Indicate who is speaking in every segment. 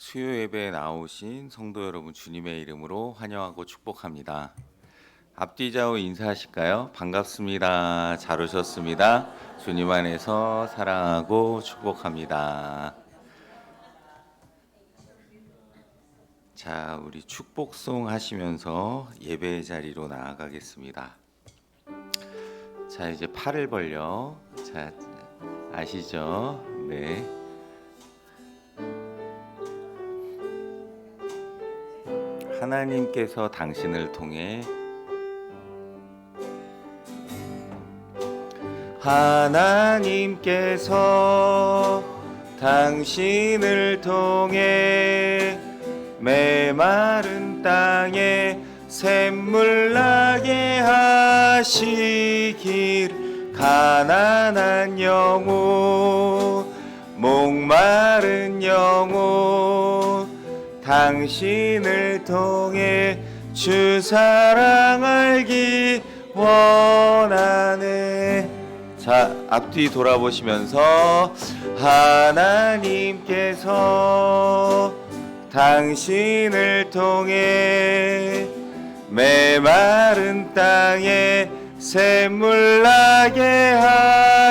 Speaker 1: 수요 예배에 나오신 성도 여러분 주님의 이름으로 환영하고 축복합니다. 앞뒤 좌우 인사하실까요? 반갑습니다. 잘 오셨습니다. 주님 안에서 사랑하고 축복합니다. 자, 우리 축복송 하시면서 예배 자리로 나아가겠습니다. 자, 이제 팔을 벌려. 자, 아시죠? 네. 하나님께서 당신을 통해 하나님께서 당신을 통해 메마른 땅에 샘물 나게 하시길 가난한 영혼 목마른 영혼 당신을 통해 주 사랑 알기 원하네. 자, 앞뒤 돌아보시면서 하나님께서 당신을 통해 메마른 땅에 샘물 나게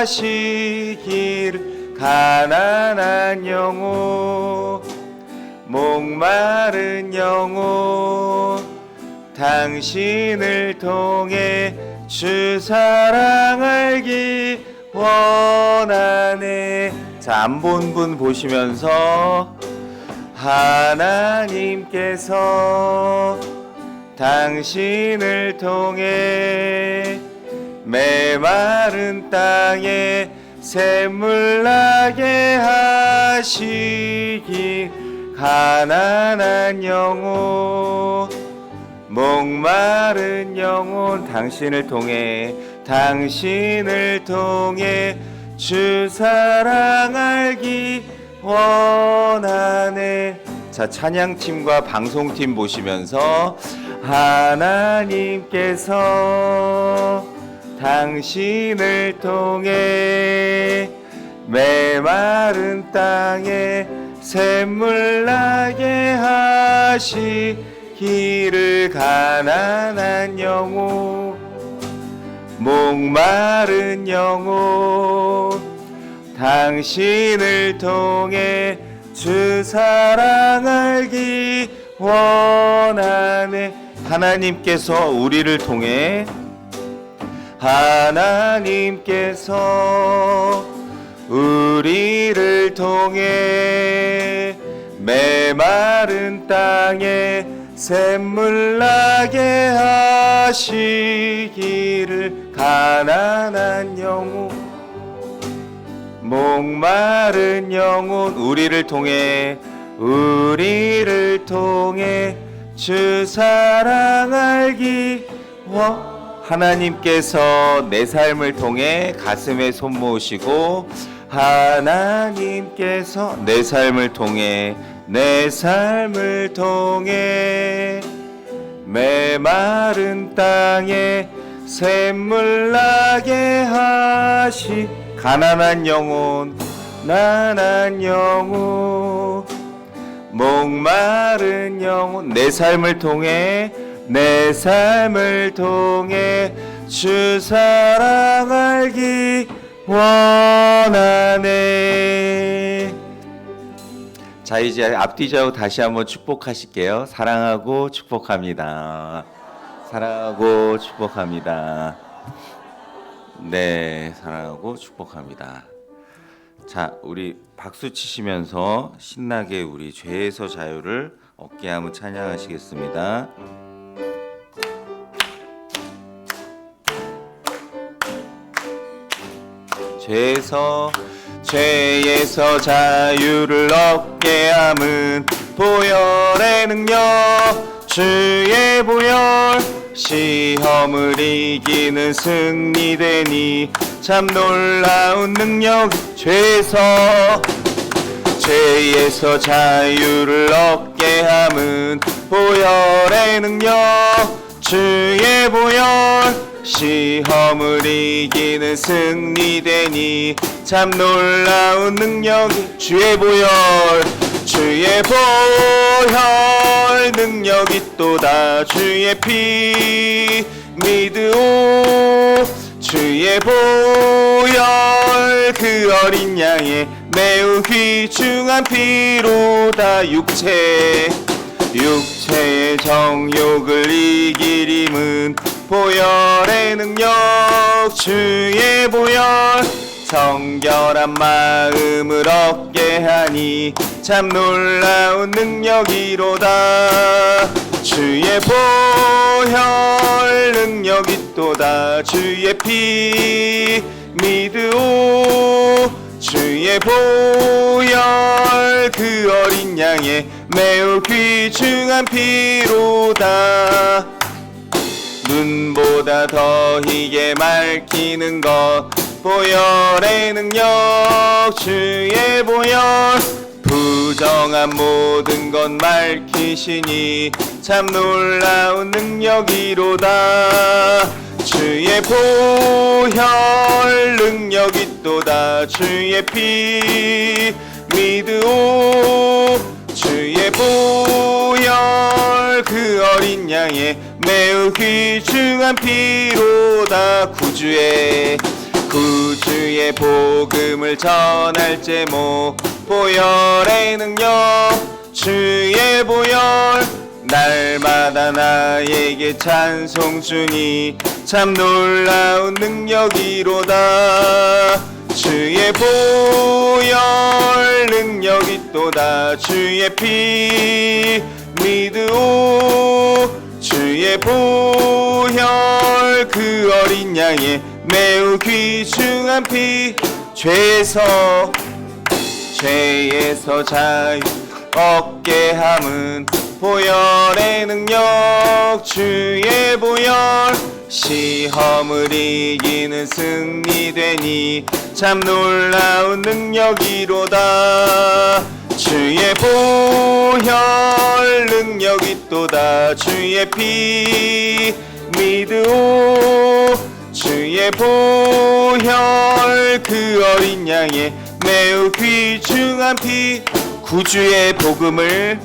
Speaker 1: 하시길 가난한 영혼 목마른 영혼 당신을 통해 주 사랑 알기 원하네. 자, 안 본 분 보시면서 하나님께서 당신을 통해 메마른 땅에 샘물 나게 하시길 가난한 영혼 목마른 영혼 당신을 통해 주 사랑 알기 원하네. 자, 찬양팀과 방송팀 보시면서 하나님께서 당신을 통해 메마른 땅에 샘물 나게 하시기를 가난한 영혼 목마른 영혼 당신을 통해 주 사랑 알기 원하네. 하나님께서 우리를 통해 하나님께서 우리를 통해 메마른 땅에 샘물 나게 하시기를 가난한 영혼 목마른 영혼 우리를 통해 주 사랑 알기 하나님께서 내 삶을 통해 가슴에 손 모으시고 하나님께서 내 삶을 통해 메마른 땅에 샘물 나게 하시 가난한 영혼 목마른 영혼 내 삶을 통해 주 사랑 알기 원하네. 자, 이제 앞뒤 좌우 다시 한번 축복하실게요. 사랑하고 축복합니다. 사랑하고 축복합니다. 네, 사랑하고 축복합니다. 자, 우리 박수 치시면서 신나게 우리 죄에서 자유를 얻게 하며 찬양하시겠습니다. 죄에서 자유를 얻게 함은 보혈의 능력 주의 보혈 시험을 이기는 승리되니 참 놀라운 능력 죄에서 자유를 얻게 함은 보혈의 능력 주의 보혈 시험을 이기는 승리되니 참 놀라운 능력이 주의 보혈 주의 보혈 능력 있도다. 주의 피 믿으오. 주의 보혈 그 어린 양의 매우 귀중한 피로다. 육체의 정욕을 이길 힘은 보혈의 능력. 주의 보혈 정결한 마음을 얻게 하니 참 놀라운 능력이로다. 주의 보혈 능력 있도다. 주의 피 믿으오. 주의 보혈 그 어린 양의 매우 귀중한 피로다. 눈보다 더 희게 맑히는 것 보혈의 능력. 주의 보혈 부정한 모든 것 맑히시니 참 놀라운 능력이로다. 주의 보혈 능력 있도다. 주의 피 믿으오. 주의 보혈 그 어린 양의 매우 귀중한 피로다. 구주의 복음을 전할 제목 보혈의 능력. 주의 보혈 날마다 나에게 찬송 주니 참 놀라운 능력이로다. 주의 보혈 능력 있도다. 주의 피 믿으오. 주의 보혈 그 어린 양의 매우 귀중한 피 죄에서 자유 얻게 함은 보혈의 능력. 주의 보혈 시험을 이기는 승리되니 참 놀라운 능력이로다. 주의 보혈 능력 있도다. 주의 피 믿으오. 주의 보혈 그 어린 양의 매우 귀중한 피 구주의 복음을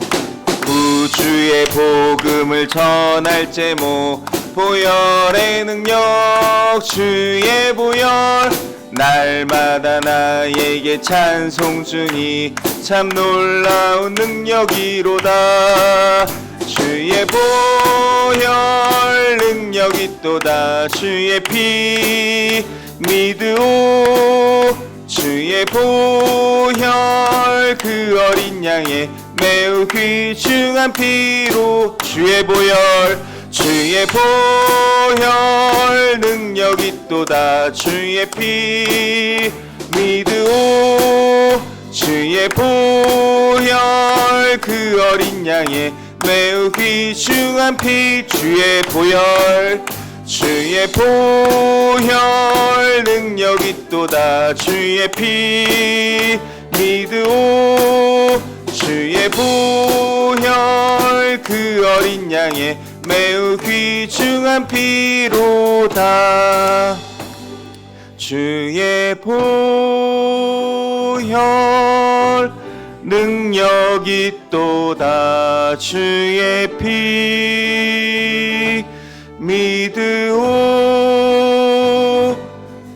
Speaker 1: 전할 제목 보혈의 능력. 주의 보혈 날마다 나에게 찬송 주니 참 놀라운 능력이로다. 주의 보혈 능력 있도다. 주의 피 믿으오. 주의 보혈 그 어린 양의 매우 귀중한 피로. 주의 보혈 능력 있도다. 주의 피 믿으오. 주의 보혈 그 어린 양의 매우 귀중한 피. 주의 보혈 능력 있도다. 주의 피 믿으오. 주의 보혈 그 어린 양의 매우 귀중한 피로다. 주의 보혈 능력 있도다. 주의 피 믿으오.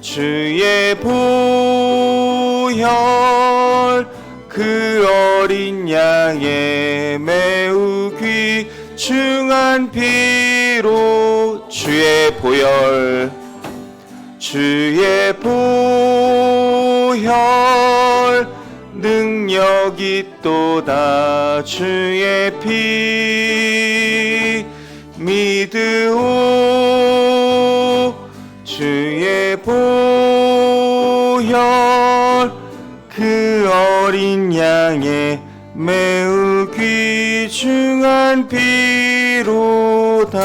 Speaker 1: 주의 보혈 그 어린 양의 매우 귀중한 피로. 주의 보혈 능력 있도다. 주의 피 믿으오. 주의 보혈 그 어린 양의 매우 귀중한 피로다.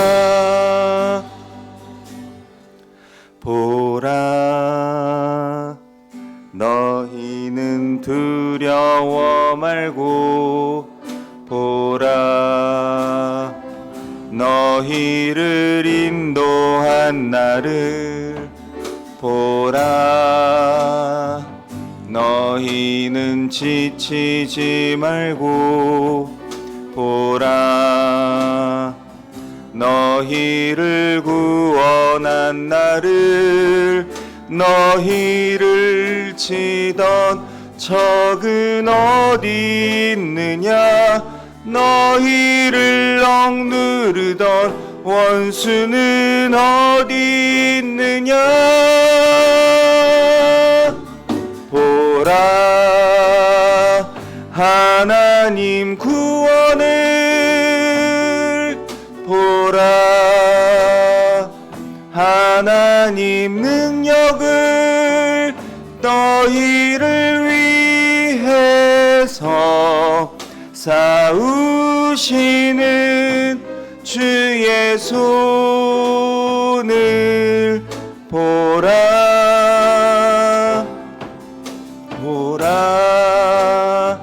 Speaker 1: 보라 너희는 두려워 말고 보라 너희를 인도한 나를 보라 너희는 지치지 말고 보라 너희를 구원한 나를 너희를 치던 적은 어디 있느냐 너희를 억누르던 원수는 어디 있느냐 보라 하나님 구원을 보라 하나님 능력을 너희를 위해서 싸우시는 주의 손을 보라 보라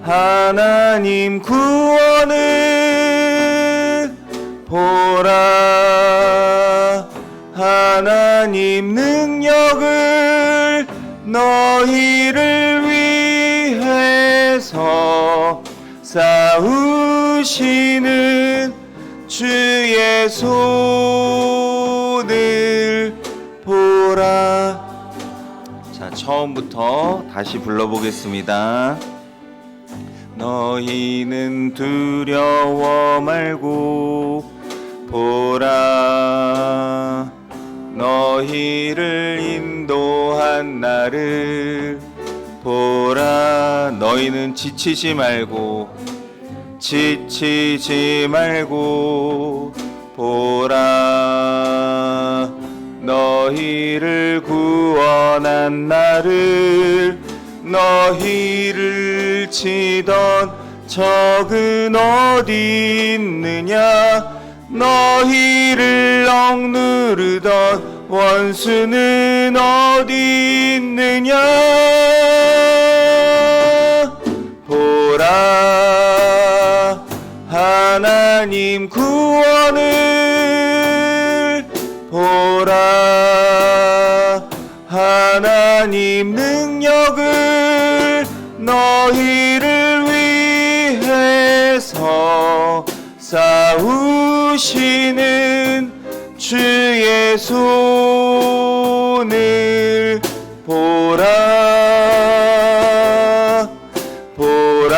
Speaker 1: 하나님 구원을 보라 하나님 능력을 너희를 위해서 싸우시는 주의 손을 보라. 자, 처음부터 다시 불러보겠습니다. 너희는 두려워 말고 보라 너희를 인도한 나를 보라 너희는 지치지 말고 보라 너희를 구원한 나를 너희를 치던 적은 어디 있느냐 너희를 억누르던 원수는 어디 있느냐 보라 하나님 구원을 보라 하나님 능력을 너희를 위해서 싸우시는 주의 손을 보라 보라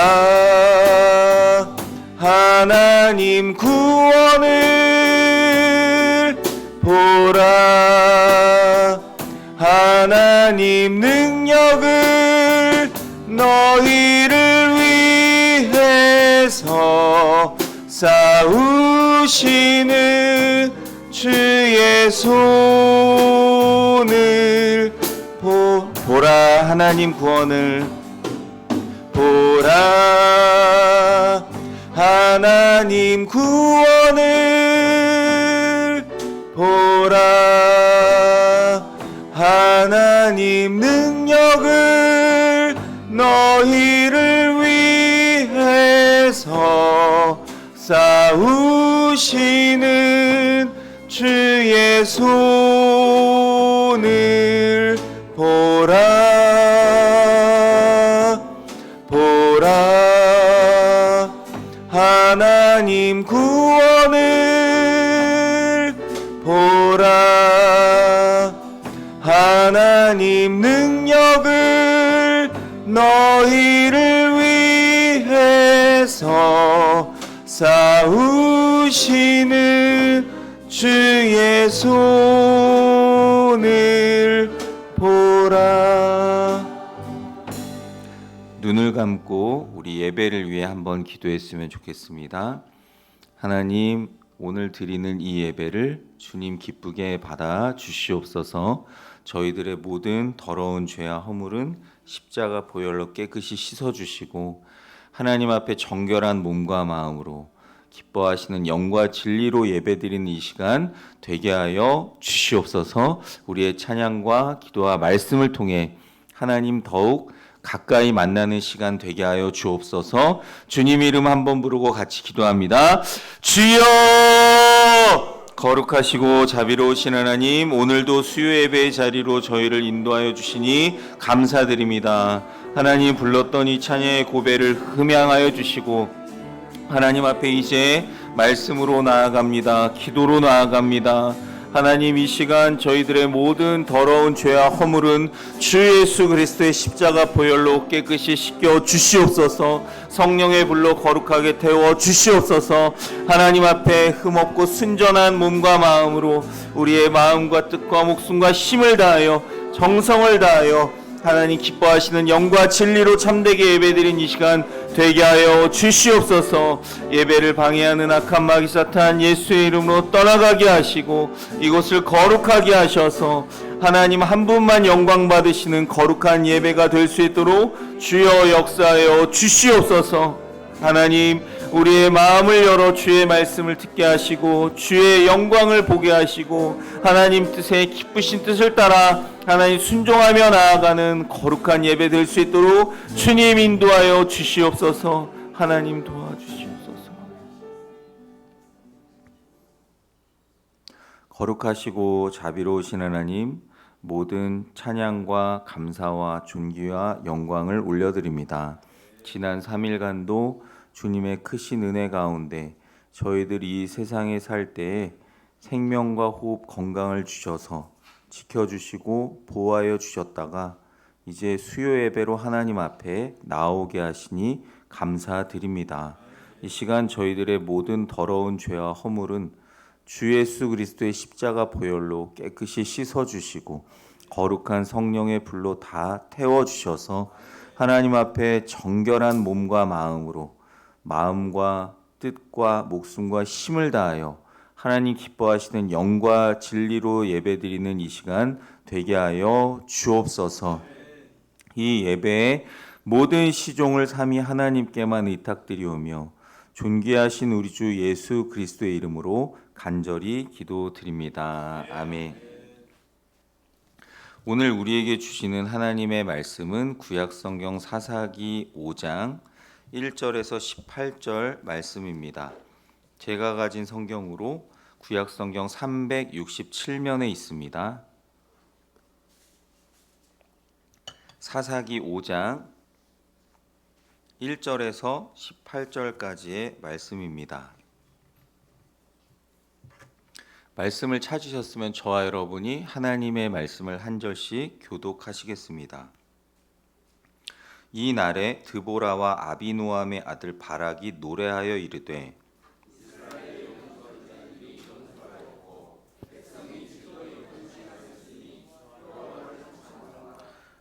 Speaker 1: 하나님 구원을 보라 하나님 능력을 너희를 위해서 싸우시는 주의 손을 보라 하나님 구원을 보라 하나님 구원을 보라 하나님 능력을 너희를 위해서 싸우시는 주의 손을 보라 보라 하나님 구원을 보라 하나님 능력을 너희를 위해서 싸우시는 주의 손을 보라. 눈을 감고 우리 예배를 위해 한번 기도했으면 좋겠습니다. 하나님, 오늘 드리는 이 예배를 주님 기쁘게 받아 주시옵소서. 저희들의 모든 더러운 죄와 허물은 십자가 보혈로 깨끗이 씻어주시고 하나님 앞에 정결한 몸과 마음으로 기뻐하시는 영과 진리로 예배드리는 이 시간 되게 하여 주시옵소서. 우리의 찬양과 기도와 말씀을 통해 하나님 더욱 가까이 만나는 시간 되게 하여 주옵소서. 주님 이름 한번 부르고 같이 기도합니다. 주여! 거룩하시고 자비로우신 하나님, 오늘도 수요 예배의 자리로 저희를 인도하여 주시니 감사드립니다. 하나님 불렀던 이 찬양의 고배를 흠양하여 주시고 하나님 앞에 이제 말씀으로 나아갑니다. 기도로 나아갑니다. 하나님, 이 시간 저희들의 모든 더러운 죄와 허물은 주 예수 그리스도의 십자가 보혈로 깨끗이 씻겨 주시옵소서. 성령의 불로 거룩하게 태워 주시옵소서. 하나님 앞에 흠없고 순전한 몸과 마음으로 우리의 마음과 뜻과 목숨과 힘을 다하여 정성을 다하여 하나님 기뻐하시는 영과 진리로 참되게 예배드린 이 시간 되게 하여 주시옵소서. 예배를 방해하는 악한 마귀 사탄 예수의 이름으로 떠나가게 하시고 이곳을 거룩하게 하셔서 하나님 한 분만 영광 받으시는 거룩한 예배가 될 수 있도록 주여 역사하여 주시옵소서. 하나님, 우리의 마음을 열어 주의 말씀을 듣게 하시고 주의 영광을 보게 하시고 하나님 뜻에 기쁘신 뜻을 따라 하나님 순종하며 나아가는 거룩한 예배 될 수 있도록 주님 인도하여 주시옵소서. 하나님 도와주시옵소서. 거룩하시고 자비로우신 하나님, 모든 찬양과 감사와 존귀와 영광을 올려드립니다. 지난 3일간도 주님의 크신 은혜 가운데 저희들이 이 세상에 살 때에 생명과 호흡, 건강을 주셔서 지켜주시고 보호하여 주셨다가 이제 수요 예배로 하나님 앞에 나오게 하시니 감사드립니다. 이 시간 저희들의 모든 더러운 죄와 허물은 주 예수 그리스도의 십자가 보혈로 깨끗이 씻어주시고 거룩한 성령의 불로 다 태워주셔서 하나님 앞에 정결한 몸과 마음으로 마음과 뜻과 목숨과 힘을 다하여 하나님 기뻐하시는 영과 진리로 예배드리는 이 시간 되게 하여 주옵소서. 이 예배에 모든 시종을 삼위 하나님께만 의탁드리오며 존귀하신 우리 주 예수 그리스도의 이름으로 간절히 기도드립니다. 아멘. 오늘 우리에게 주시는 하나님의 말씀은 구약성경 사사기 5장 1절에서 18절 말씀입니다. 제가 가진 성경으로 구약성경 367면에 있습니다. 사사기 5장 1절에서 18절까지의 말씀입니다. 말씀을 찾으셨으면 저와 여러분이 하나님의 말씀을 한 절씩 교독하시겠습니다. 이 날에 드보라와 아비노함의 아들 바락이 노래하여 이르되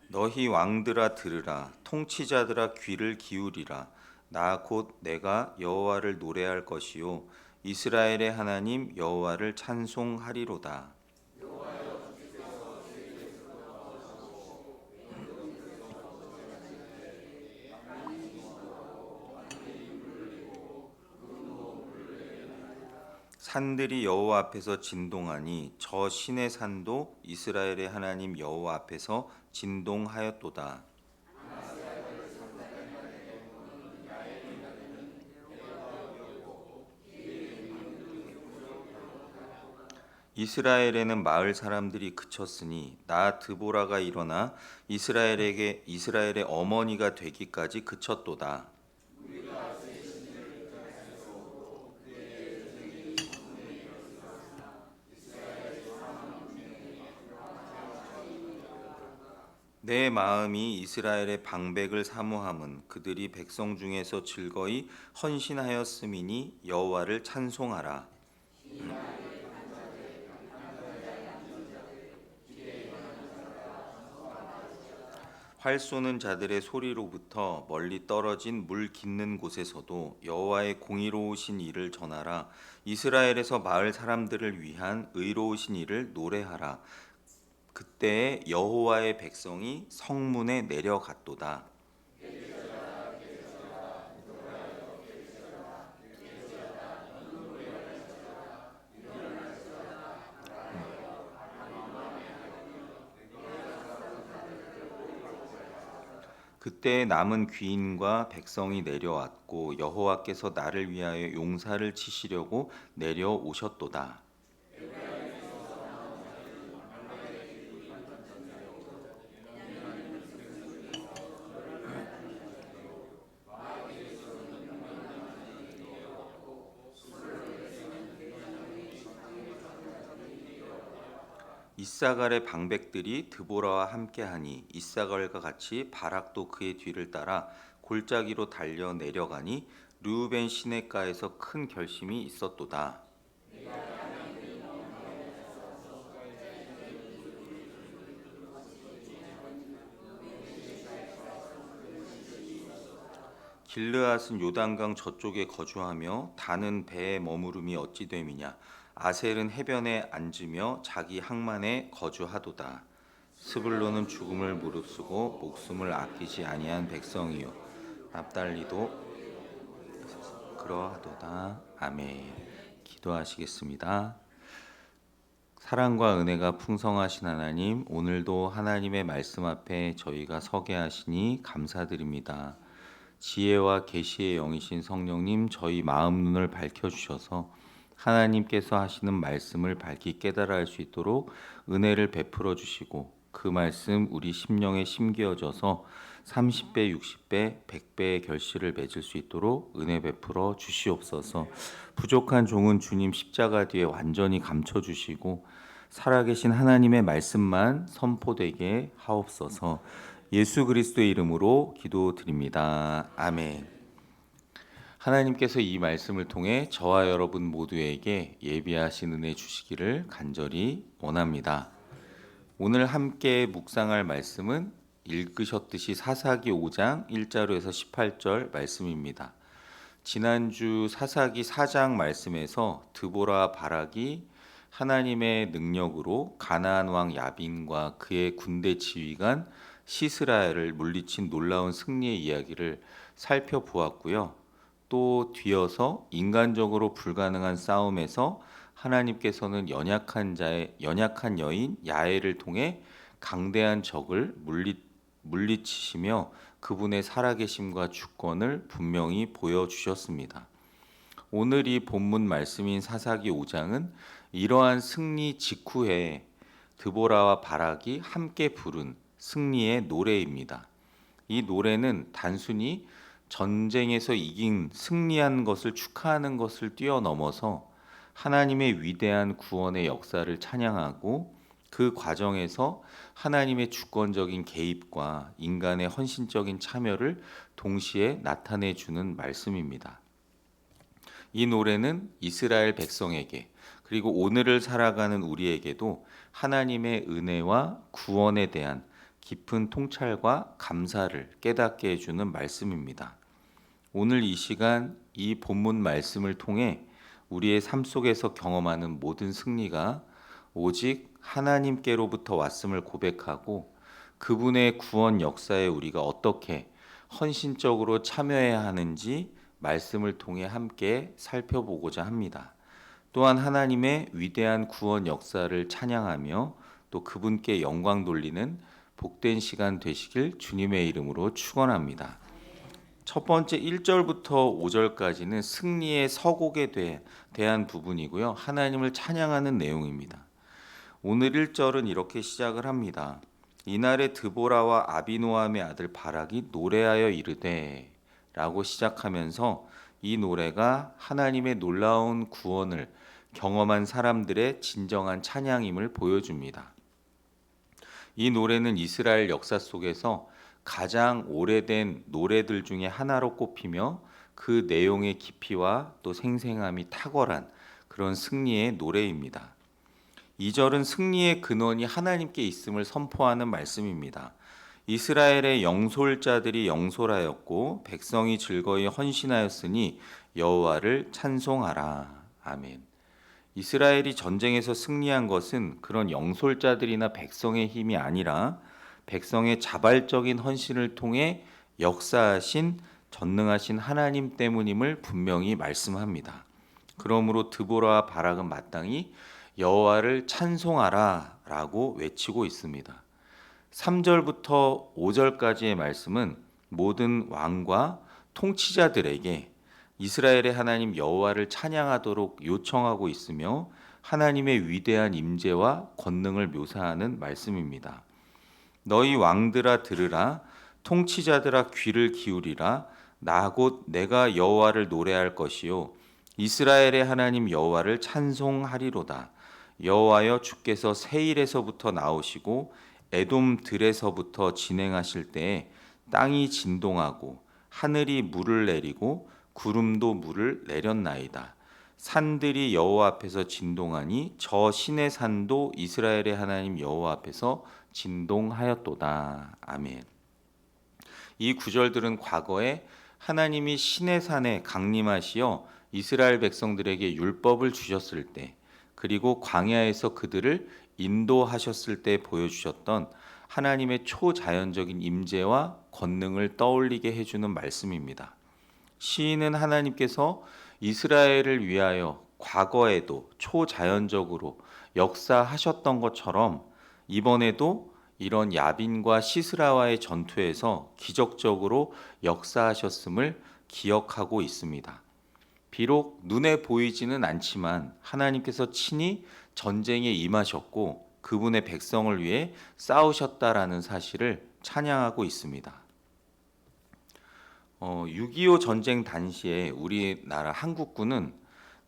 Speaker 1: 너희 왕들아 들으라, 통치자들아 귀를 기울이라. 나 곧 내가 여호와를 노래할 것이요 이스라엘의 하나님 여호와를 찬송하리로다. 산들이 여호와 앞에서 진동하니 저 신의 산도 이스라엘의 하나님 여호와 앞에서 진동하였도다. 이스라엘에는 마을 사람들이 그쳤으니 나 드보라가 일어나 이스라엘의 어머니가 되기까지 그쳤도다. 내 마음이 이스라엘의 방백을 사모함은 그들이 백성 중에서 즐거이 헌신하였음이니 여호와를 찬송하라. 활 쏘는 자들의 소리로부터 멀리 떨어진 물 깃는 곳에서도 여호와의 공의로우신 일을 전하라. 이스라엘에서 마을 사람들을 위한 의로우신 일을 노래하라. 그때에 여호와의 백성이 성문에 내려갔도다. 그때 남은 귀인과 백성이 내려왔고 여호와께서 나를 위하여 용사를 치시려고 내려오셨도다. 이사갈의 방백들이 드보라와 함께하니 이사갈과 같이 바락도 그의 뒤를 따라 골짜기로 달려 내려가니 르우벤 시냇가에서 큰 결심이 있었도다. 길르앗은 요단강 저쪽에 거주하며 단은 배에 머무름이 어찌 됨이냐. 아셀은 해변에 앉으며 자기 항만에 거주하도다. 스불론은 죽음을 무릅쓰고 목숨을 아끼지 아니한 백성이요 납달리도 그러하도다. 아멘. 기도하시겠습니다. 사랑과 은혜가 풍성하신 하나님, 오늘도 하나님의 말씀 앞에 저희가 서게 하시니 감사드립니다. 지혜와 계시의 영이신 성령님, 저희 마음 눈을 밝혀주셔서 하나님께서 하시는 말씀을 밝히 깨달아 할 수 있도록 은혜를 베풀어 주시고 그 말씀 우리 심령에 심겨져서 30배, 60배, 100배의 결실을 맺을 수 있도록 은혜 베풀어 주시옵소서. 부족한 종은 주님 십자가 뒤에 완전히 감춰주시고 살아계신 하나님의 말씀만 선포되게 하옵소서. 예수 그리스도의 이름으로 기도드립니다. 아멘. 하나님께서 이 말씀을 통해 저와 여러분 모두에게 예비하신 은혜 주시기를 간절히 원합니다. 오늘 함께 묵상할 말씀은 읽으셨듯이 사사기 5장 1절에서 18절 말씀입니다. 지난주 사사기 4장 말씀에서 드보라 바락이 하나님의 능력으로 가나안 왕 야빈과 그의 군대 지휘관 시스라엘을 물리친 놀라운 승리의 이야기를 살펴보았고요. 또 뒤어서 인간적으로 불가능한 싸움에서 하나님께서는 연약한 여인 야엘을 통해 강대한 적을 물리치시며 그분의 살아계심과 주권을 분명히 보여주셨습니다. 오늘 이 본문 말씀인 사사기 5장은 이러한 승리 직후에 드보라와 바락이 함께 부른 승리의 노래입니다. 이 노래는 단순히 전쟁에서 이긴 승리한 것을 축하하는 것을 뛰어넘어서 하나님의 위대한 구원의 역사를 찬양하고 그 과정에서 하나님의 주권적인 개입과 인간의 헌신적인 참여를 동시에 나타내 주는 말씀입니다. 이 노래는 이스라엘 백성에게 그리고 오늘을 살아가는 우리에게도 하나님의 은혜와 구원에 대한 깊은 통찰과 감사를 깨닫게 해주는 말씀입니다. 오늘 이 시간 이 본문 말씀을 통해 우리의 삶 속에서 경험하는 모든 승리가 오직 하나님께로부터 왔음을 고백하고 그분의 구원 역사에 우리가 어떻게 헌신적으로 참여해야 하는지 말씀을 통해 함께 살펴보고자 합니다. 또한 하나님의 위대한 구원 역사를 찬양하며 또 그분께 영광 돌리는 복된 시간 되시길 주님의 이름으로 축원합니다. 첫 번째 1절부터 5절까지는 승리의 서곡에 대한 부분이고요. 하나님을 찬양하는 내용입니다. 오늘 1절은 이렇게 시작을 합니다. 이날에 드보라와 아비노함의 아들 바락이 노래하여 이르되 라고 시작하면서 이 노래가 하나님의 놀라운 구원을 경험한 사람들의 진정한 찬양임을 보여줍니다. 이 노래는 이스라엘 역사 속에서 가장 오래된 노래들 중에 하나로 꼽히며 그 내용의 깊이와 또 생생함이 탁월한 그런 승리의 노래입니다. 2절은 승리의 근원이 하나님께 있음을 선포하는 말씀입니다. 이스라엘의 영솔자들이 영솔하였고 백성이 즐거이 헌신하였으니 여호와를 찬송하라. 아멘. 이스라엘이 전쟁에서 승리한 것은 그런 영솔자들이나 백성의 힘이 아니라 백성의 자발적인 헌신을 통해 역사하신 전능하신 하나님 때문임을 분명히 말씀합니다. 그러므로 드보라와 바락은 마땅히 여호와를 찬송하라 라고 외치고 있습니다. 3절부터 5절까지의 말씀은 모든 왕과 통치자들에게 이스라엘의 하나님 여호와를 찬양하도록 요청하고 있으며 하나님의 위대한 임재와 권능을 묘사하는 말씀입니다. 너희 왕들아 들으라, 통치자들아 귀를 기울이라. 나 곧 내가 여호와를 노래할 것이요 이스라엘의 하나님 여호와를 찬송하리로다. 여호와여 주께서 세일에서부터 나오시고 에돔 들에서부터 진행하실 때에 땅이 진동하고 하늘이 물을 내리고 구름도 물을 내렸나이다. 산들이 여호와 앞에서 진동하니 저 신의 산도 이스라엘의 하나님 여호와 앞에서 진동하였도다. 아멘. 이 구절들은 과거에 하나님이 신의 산에 강림하시어 이스라엘 백성들에게 율법을 주셨을 때, 그리고 광야에서 그들을 인도하셨을 때 보여주셨던 하나님의 초자연적인 임재와 권능을 떠올리게 해주는 말씀입니다. 시인은 하나님께서 이스라엘을 위하여 과거에도 초자연적으로 역사하셨던 것처럼 이번에도 이런 야빈과 시스라와의 전투에서 기적적으로 역사하셨음을 기억하고 있습니다. 비록 눈에 보이지는 않지만 하나님께서 친히 전쟁에 임하셨고 그분의 백성을 위해 싸우셨다라는 사실을 찬양하고 있습니다. 6.25 전쟁 당시에 우리나라 한국군은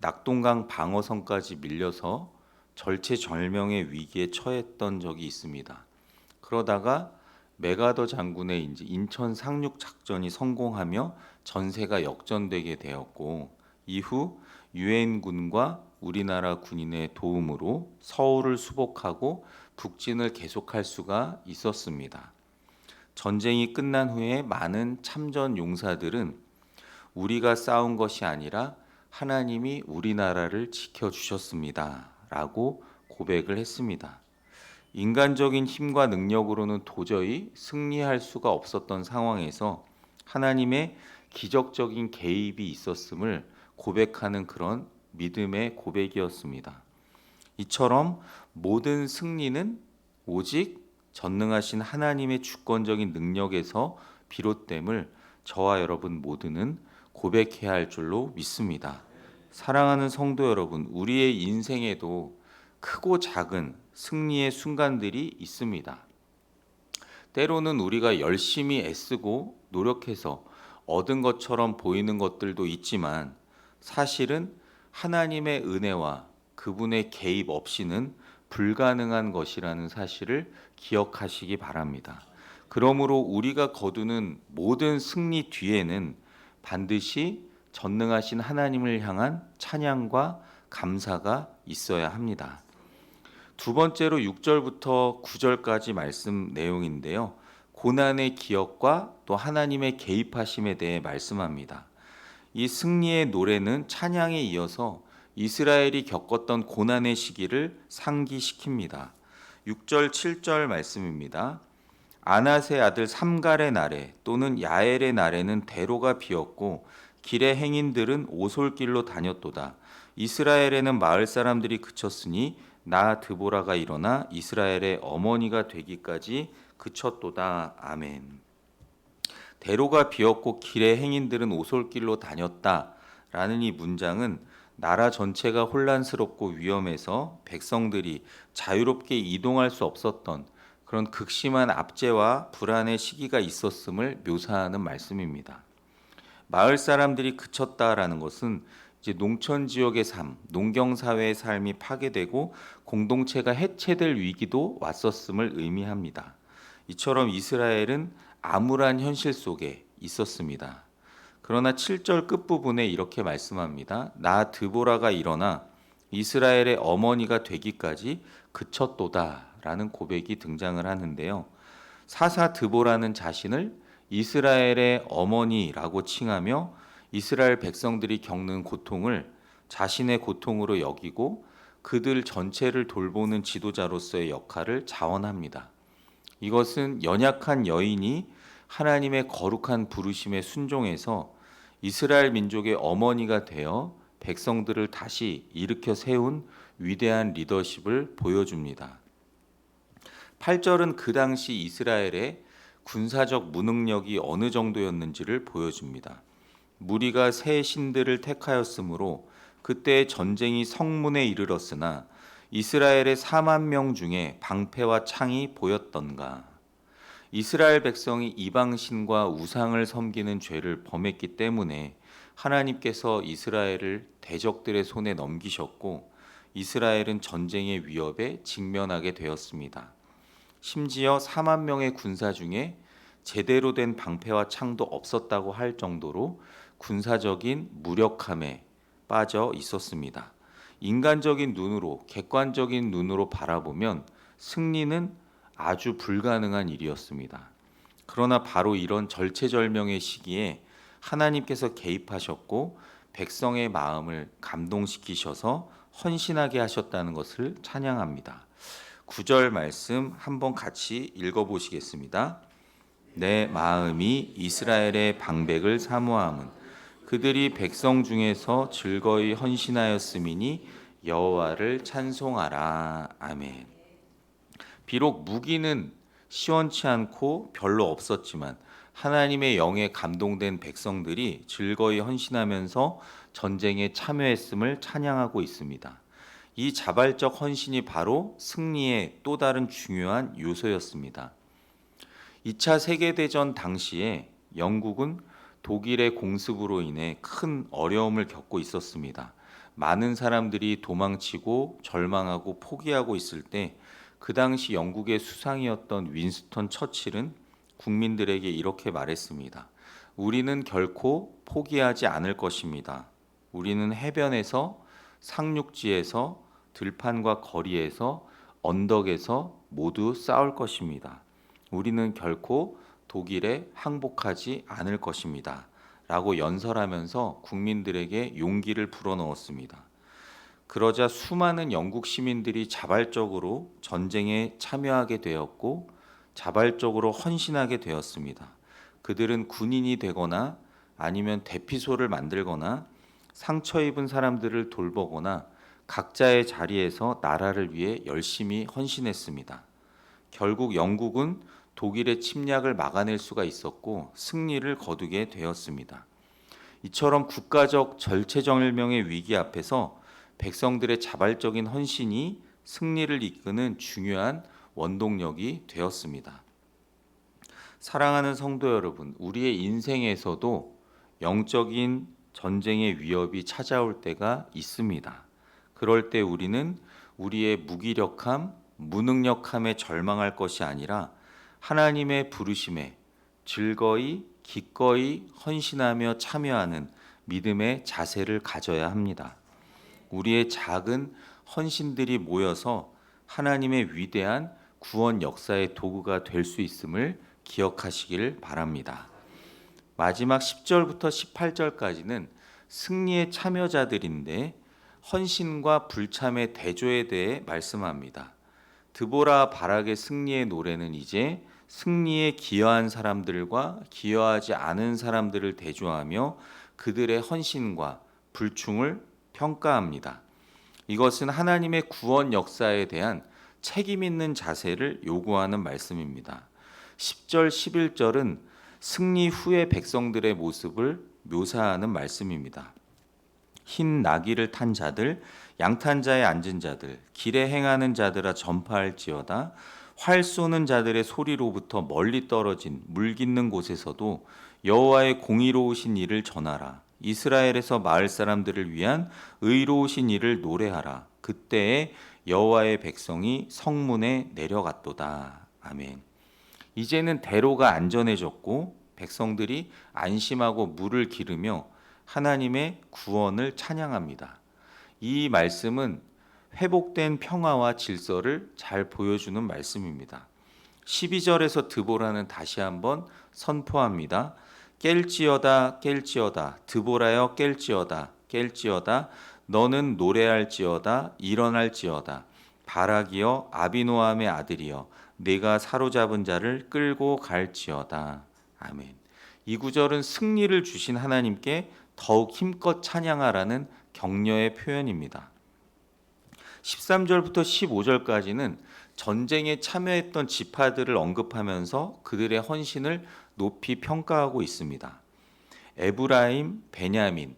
Speaker 1: 낙동강 방어선까지 밀려서 절체절명의 위기에 처했던 적이 있습니다. 그러다가 메가더 장군의 이제 인천 상륙 작전이 성공하며 전세가 역전되게 되었고, 이후 유엔군과 우리나라 군인의 도움으로 서울을 수복하고 북진을 계속할 수가 있었습니다. 전쟁이 끝난 후에 많은 참전 용사들은 우리가 싸운 것이 아니라 하나님이 우리나라를 지켜주셨습니다 라고 고백을 했습니다. 인간적인 힘과 능력으로는 도저히 승리할 수가 없었던 상황에서 하나님의 기적적인 개입이 있었음을 고백하는 그런 믿음의 고백이었습니다. 이처럼 모든 승리는 오직 전능하신 하나님의 주권적인 능력에서 비롯됨을 저와 여러분 모두는 고백해야 할 줄로 믿습니다. 사랑하는 성도 여러분, 우리의 인생에도 크고 작은 승리의 순간들이 있습니다. 때로는 우리가 열심히 애쓰고 노력해서 얻은 것처럼 보이는 것들도 있지만 사실은 하나님의 은혜와 그분의 개입 없이는 불가능한 것이라는 사실을 기억하시기 바랍니다. 그러므로 우리가 거두는 모든 승리 뒤에는 반드시 전능하신 하나님을 향한 찬양과 감사가 있어야 합니다. 두 번째로 6절부터 9절까지 말씀 내용인데요. 고난의 기억과 또 하나님의 개입하심에 대해 말씀합니다. 이 승리의 노래는 찬양에 이어서 이스라엘이 겪었던 고난의 시기를 상기시킵니다. 6절, 7절 말씀입니다. 아낫의 아들 삼갈의 날에 또는 야엘의 날에는 대로가 비었고 길의 행인들은 오솔길로 다녔도다. 이스라엘에는 마을 사람들이 그쳤으니 나 드보라가 일어나 이스라엘의 어머니가 되기까지 그쳤도다. 아멘. 대로가 비었고 길의 행인들은 오솔길로 다녔다라는 이 문장은 나라 전체가 혼란스럽고 위험해서 백성들이 자유롭게 이동할 수 없었던 그런 극심한 압제와 불안의 시기가 있었음을 묘사하는 말씀입니다. 마을 사람들이 그쳤다라는 것은 이제 농촌 지역의 삶, 농경 사회의 삶이 파괴되고 공동체가 해체될 위기도 왔었음을 의미합니다. 이처럼 이스라엘은 암울한 현실 속에 있었습니다. 그러나 7절 끝부분에 이렇게 말씀합니다. 나 드보라가 일어나 이스라엘의 어머니가 되기까지 그쳤도다 라는 고백이 등장을 하는데요. 사사 드보라는 자신을 이스라엘의 어머니라고 칭하며 이스라엘 백성들이 겪는 고통을 자신의 고통으로 여기고 그들 전체를 돌보는 지도자로서의 역할을 자원합니다. 이것은 연약한 여인이 하나님의 거룩한 부르심에 순종해서 이스라엘 민족의 어머니가 되어 백성들을 다시 일으켜 세운 위대한 리더십을 보여줍니다. 8절은 그 당시 이스라엘의 군사적 무능력이 어느 정도였는지를 보여줍니다. 무리가 새 신들을 택하였으므로 그때 전쟁이 성문에 이르렀으나 이스라엘의 4만 명 중에 방패와 창이 보였던가. 이스라엘 백성이 이방신과 우상을 섬기는 죄를 범했기 때문에 하나님께서 이스라엘을 대적들의 손에 넘기셨고 이스라엘은 전쟁의 위협에 직면하게 되었습니다. 심지어 4만 명의 군사 중에 제대로 된 방패와 창도 없었다고 할 정도로 군사적인 무력함에 빠져 있었습니다. 인간적인 눈으로, 객관적인 눈으로 바라보면 승리는 아주 불가능한 일이었습니다. 그러나 바로 이런 절체절명의 시기에 하나님께서 개입하셨고 백성의 마음을 감동시키셔서 헌신하게 하셨다는 것을 찬양합니다. 9절 말씀 한번 같이 읽어보시겠습니다. 내 마음이 이스라엘의 방백을 사모함은 그들이 백성 중에서 즐거이 헌신하였음이니 여호와를 찬송하라. 아멘. 비록 무기는 시원치 않고 별로 없었지만 하나님의 영에 감동된 백성들이 즐거이 헌신하면서 전쟁에 참여했음을 찬양하고 있습니다. 이 자발적 헌신이 바로 승리의 또 다른 중요한 요소였습니다. 2차 세계대전 당시에 영국은 독일의 공습으로 인해 큰 어려움을 겪고 있었습니다. 많은 사람들이 도망치고 절망하고 포기하고 있을 때 그 당시 영국의 수상이었던 윈스턴 처칠은 국민들에게 이렇게 말했습니다. 우리는 결코 포기하지 않을 것입니다. 우리는 해변에서, 상륙지에서, 들판과 거리에서, 언덕에서 모두 싸울 것입니다. 우리는 결코 독일에 항복하지 않을 것입니다. 라고 연설하면서 국민들에게 용기를 불어넣었습니다. 그러자 수많은 영국 시민들이 자발적으로 전쟁에 참여하게 되었고 자발적으로 헌신하게 되었습니다. 그들은 군인이 되거나 아니면 대피소를 만들거나 상처 입은 사람들을 돌보거나 각자의 자리에서 나라를 위해 열심히 헌신했습니다. 결국 영국은 독일의 침략을 막아낼 수가 있었고 승리를 거두게 되었습니다. 이처럼 국가적 절체절명의 위기 앞에서 백성들의 자발적인 헌신이 승리를 이끄는 중요한 원동력이 되었습니다. 사랑하는 성도 여러분, 우리의 인생에서도 영적인 전쟁의 위협이 찾아올 때가 있습니다. 그럴 때 우리는 우리의 무기력함, 무능력함에 절망할 것이 아니라 하나님의 부르심에 즐거이 기꺼이 헌신하며 참여하는 믿음의 자세를 가져야 합니다. 우리의 작은 헌신들이 모여서 하나님의 위대한 구원 역사의 도구가 될 수 있음을 기억하시길 바랍니다. 마지막 10절부터 18절까지는 승리의 참여자들인데 헌신과 불참의 대조에 대해 말씀합니다. 드보라 바락의 승리의 노래는 이제 승리에 기여한 사람들과 기여하지 않은 사람들을 대조하며 그들의 헌신과 불충을 평가합니다. 이것은 하나님의 구원 역사에 대한 책임 있는 자세를 요구하는 말씀입니다. 10절, 11절은 승리 후의 백성들의 모습을 묘사하는 말씀입니다. 흰 나귀를 탄 자들, 양탄 자에 앉은 자들, 길에 행하는 자들아 전파할지어다. 활 쏘는 자들의 소리로부터 멀리 떨어진 물 깃는 곳에서도 여호와의 공의로우신 일을 전하라. 이스라엘에서 마을 사람들을 위한 의로우신 일을 노래하라. 그때에 여호와의 백성이 성문에 내려갔도다. 아멘. 이제는 대로가 안전해졌고 백성들이 안심하고 물을 기르며 하나님의 구원을 찬양합니다. 이 말씀은 회복된 평화와 질서를 잘 보여주는 말씀입니다. 12절에서 드보라는 다시 한번 선포합니다. 깰지어다 깰지어다 드보라여 깰지어다 깰지어다 너는 노래할지어다 일어날지어다 바락이여 아비노함의 아들이여 내가 사로잡은 자를 끌고 갈지어다. 아멘. 이 구절은 승리를 주신 하나님께 더욱 힘껏 찬양하라는 격려의 표현입니다. 13절부터 15절까지는 전쟁에 참여했던 지파들을 언급하면서 그들의 헌신을 높이 평가하고 있습니다. 에브라임, 베냐민,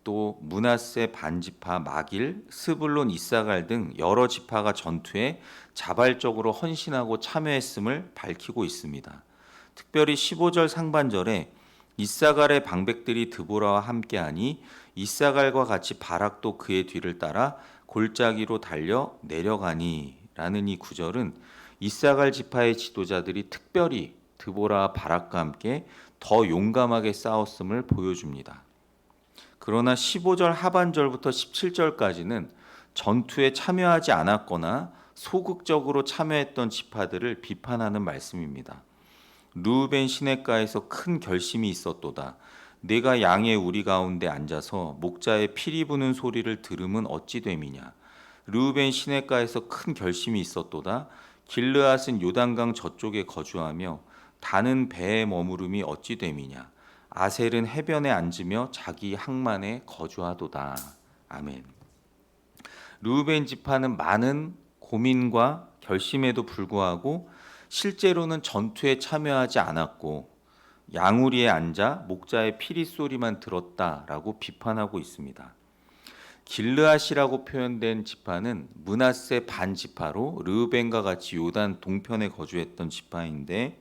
Speaker 1: 또 므낫세 반지파, 마길, 스불론, 이사갈 등 여러 지파가 전투에 자발적으로 헌신하고 참여했음을 밝히고 있습니다. 특별히 15절 상반절에 이사갈의 방백들이 드보라와 함께하니 이사갈과 같이 바락도 그의 뒤를 따라 골짜기로 달려 내려가니라는 이 구절은 이사갈 지파의 지도자들이 특별히 드보라와 바락과 함께 더 용감하게 싸웠음을 보여줍니다. 그러나 15절 하반절부터 17절까지는 전투에 참여하지 않았거나 소극적으로 참여했던 지파들을 비판하는 말씀입니다. 르우벤 시냇가에서 큰 결심이 있었도다. 내가 양의 우리 가운데 앉아서 목자의 피리 부는 소리를 들으면 어찌 됨이냐. 르우벤 시냇가에서 큰 결심이 있었도다. 길르앗은 요단강 저쪽에 거주하며 다는 배에 머무름이 어찌 됨이냐. 아셀은 해변에 앉으며 자기 항만에 거주하도다. 아멘. 르우벤 지파는 많은 고민과 결심에도 불구하고 실제로는 전투에 참여하지 않았고 양우리에 앉아 목자의 피리 소리만 들었다라고 비판하고 있습니다. 길르앗이라고 표현된 지파는 므낫세 반 지파로 르우벤과 같이 요단 동편에 거주했던 지파인데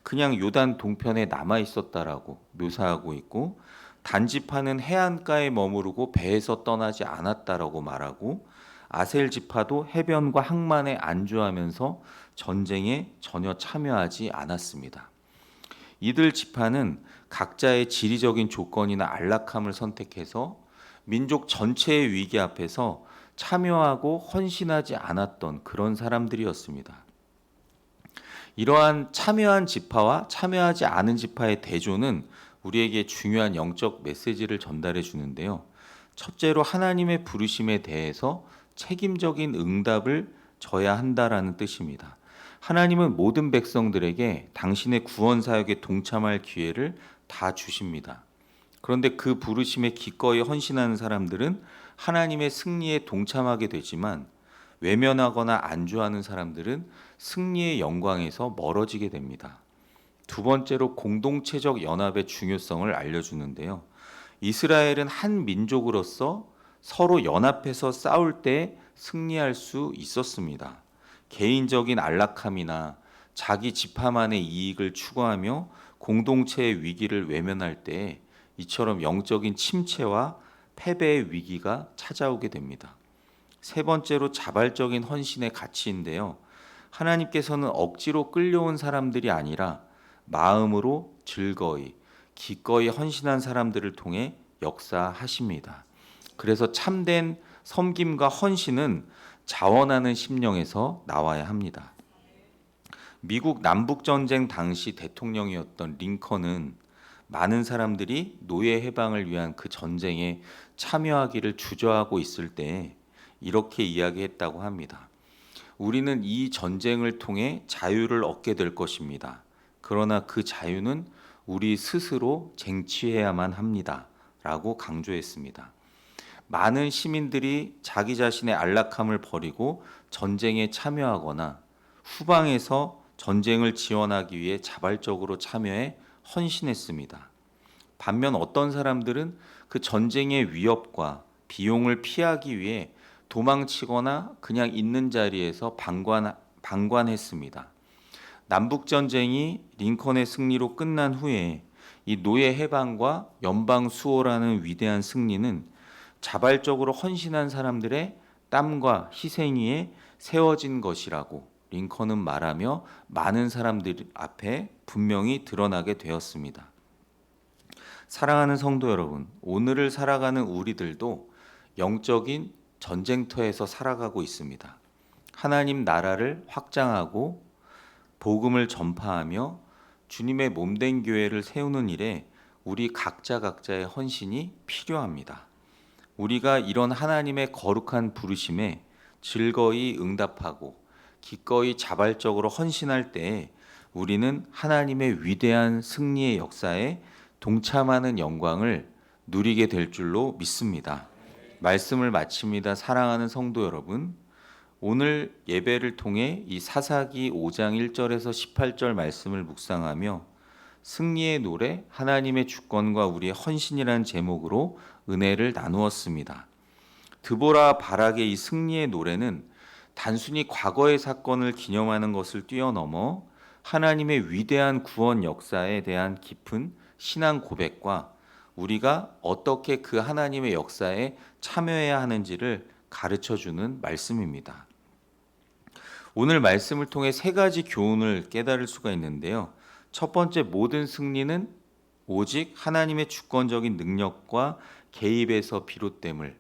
Speaker 1: 그냥 요단 동편에 남아 있었다라고 묘사하고 있고, 단지파는 해안가에 머무르고 배에서 떠나지 않았다라고 말하고, 아셀 지파도 해변과 항만에 안주하면서 전쟁에 전혀 참여하지 않았습니다. 이들 지파는 각자의 지리적인 조건이나 안락함을 선택해서 민족 전체의 위기 앞에서 참여하고 헌신하지 않았던 그런 사람들이었습니다. 이러한 참여한 지파와 참여하지 않은 지파의 대조는 우리에게 중요한 영적 메시지를 전달해 주는데요. 첫째로 하나님의 부르심에 대해서 책임적인 응답을 져야 한다라는 뜻입니다. 하나님은 모든 백성들에게 당신의 구원 사역에 동참할 기회를 다 주십니다. 그런데 그 부르심에 기꺼이 헌신하는 사람들은 하나님의 승리에 동참하게 되지만 외면하거나 안주하는 사람들은 승리의 영광에서 멀어지게 됩니다. 두 번째로 공동체적 연합의 중요성을 알려주는데요. 이스라엘은 한 민족으로서 서로 연합해서 싸울 때 승리할 수 있었습니다. 개인적인 안락함이나 자기 지파만의 이익을 추구하며 공동체의 위기를 외면할 때 이처럼 영적인 침체와 패배의 위기가 찾아오게 됩니다. 세 번째로 자발적인 헌신의 가치인데요. 하나님께서는 억지로 끌려온 사람들이 아니라 마음으로 즐거이, 기꺼이 헌신한 사람들을 통해 역사하십니다. 그래서 참된 섬김과 헌신은 자원하는 심령에서 나와야 합니다. 미국 남북전쟁 당시 대통령이었던 링컨은 많은 사람들이 노예 해방을 위한 그 전쟁에 참여하기를 주저하고 있을 때 이렇게 이야기했다고 합니다. 우리는 이 전쟁을 통해 자유를 얻게 될 것입니다. 그러나 그 자유는 우리 스스로 쟁취해야만 합니다. 라고 강조했습니다. 많은 시민들이 자기 자신의 안락함을 버리고 전쟁에 참여하거나 후방에서 전쟁을 지원하기 위해 자발적으로 참여해 헌신했습니다. 반면 어떤 사람들은 그 전쟁의 위협과 비용을 피하기 위해 도망치거나 그냥 있는 자리에서 방관했습니다. 남북전쟁이 링컨의 승리로 끝난 후에 이 노예 해방과 연방 수호라는 위대한 승리는 자발적으로 헌신한 사람들의 땀과 희생 위에 세워진 것이라고 링컨은 말하며 많은 사람들 앞에 분명히 드러나게 되었습니다. 사랑하는 성도 여러분, 오늘을 살아가는 우리들도 영적인 전쟁터에서 살아가고 있습니다. 하나님 나라를 확장하고 복음을 전파하며 주님의 몸된 교회를 세우는 일에 우리 각자의 헌신이 필요합니다. 우리가 이런 하나님의 거룩한 부르심에 즐거이 응답하고 기꺼이 자발적으로 헌신할 때 우리는 하나님의 위대한 승리의 역사에 동참하는 영광을 누리게 될 줄로 믿습니다. 말씀을 마칩니다. 사랑하는 성도 여러분, 오늘 예배를 통해 이 사사기 5장 1절에서 18절 말씀을 묵상하며 승리의 노래, 하나님의 주권과 우리의 헌신이라는 제목으로 은혜를 나누었습니다. 드보라 바락의 이 승리의 노래는 단순히 과거의 사건을 기념하는 것을 뛰어넘어 하나님의 위대한 구원 역사에 대한 깊은 신앙 고백과 우리가 어떻게 그 하나님의 역사에 참여해야 하는지를 가르쳐주는 말씀입니다. 오늘 말씀을 통해 세 가지 교훈을 깨달을 수가 있는데요. 첫 번째, 모든 승리는 오직 하나님의 주권적인 능력과 개입에서 비롯됨을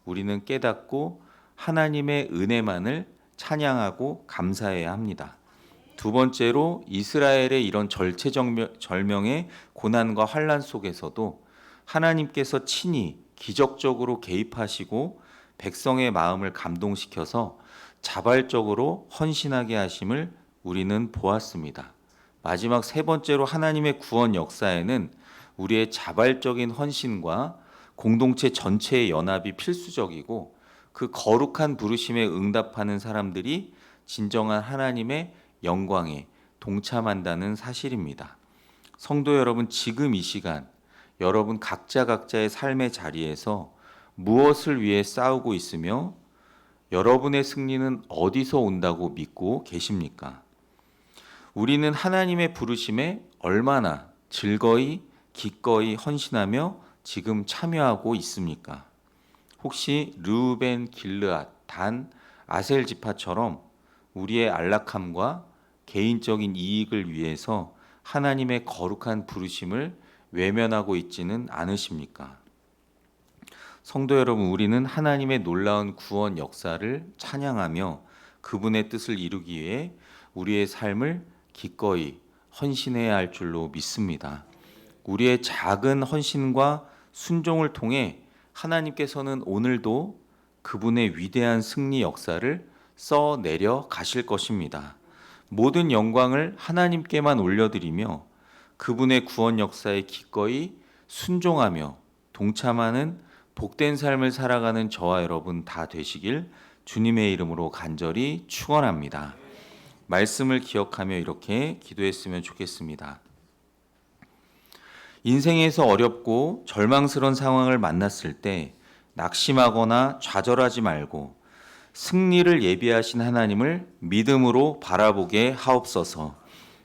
Speaker 1: 우리는 깨닫고 하나님의 은혜만을 찬양하고 감사해야 합니다. 두 번째로, 이스라엘의 이런 절체절명의 고난과 환난 속에서도 하나님께서 친히 기적적으로 개입하시고 백성의 마음을 감동시켜서 자발적으로 헌신하게 하심을 우리는 보았습니다. 마지막 세 번째로, 하나님의 구원 역사에는 우리의 자발적인 헌신과 공동체 전체의 연합이 필수적이고 그 거룩한 부르심에 응답하는 사람들이 진정한 하나님의 영광에 동참한다는 사실입니다. 성도 여러분, 지금 이 시간 여러분 각자의 삶의 자리에서 무엇을 위해 싸우고 있으며 여러분의 승리는 어디서 온다고 믿고 계십니까? 우리는 하나님의 부르심에 얼마나 즐거이 기꺼이 헌신하며 지금 참여하고 있습니까? 혹시 르우벤, 길르앗, 단, 아셀 지파처럼 우리의 안락함과 개인적인 이익을 위해서 하나님의 거룩한 부르심을 외면하고 있지는 않으십니까? 성도 여러분, 우리는 하나님의 놀라운 구원 역사를 찬양하며 그분의 뜻을 이루기 위해 우리의 삶을 기꺼이 헌신해야 할 줄로 믿습니다. 우리의 작은 헌신과 순종을 통해 하나님께서는 오늘도 그분의 위대한 승리 역사를 써내려 가실 것입니다. 모든 영광을 하나님께만 올려드리며 그분의 구원 역사에 기꺼이 순종하며 동참하는 복된 삶을 살아가는 저와 여러분 다 되시길 주님의 이름으로 간절히 축원합니다. 말씀을 기억하며 이렇게 기도했으면 좋겠습니다. 인생에서 어렵고 절망스러운 상황을 만났을 때 낙심하거나 좌절하지 말고 승리를 예비하신 하나님을 믿음으로 바라보게 하옵소서.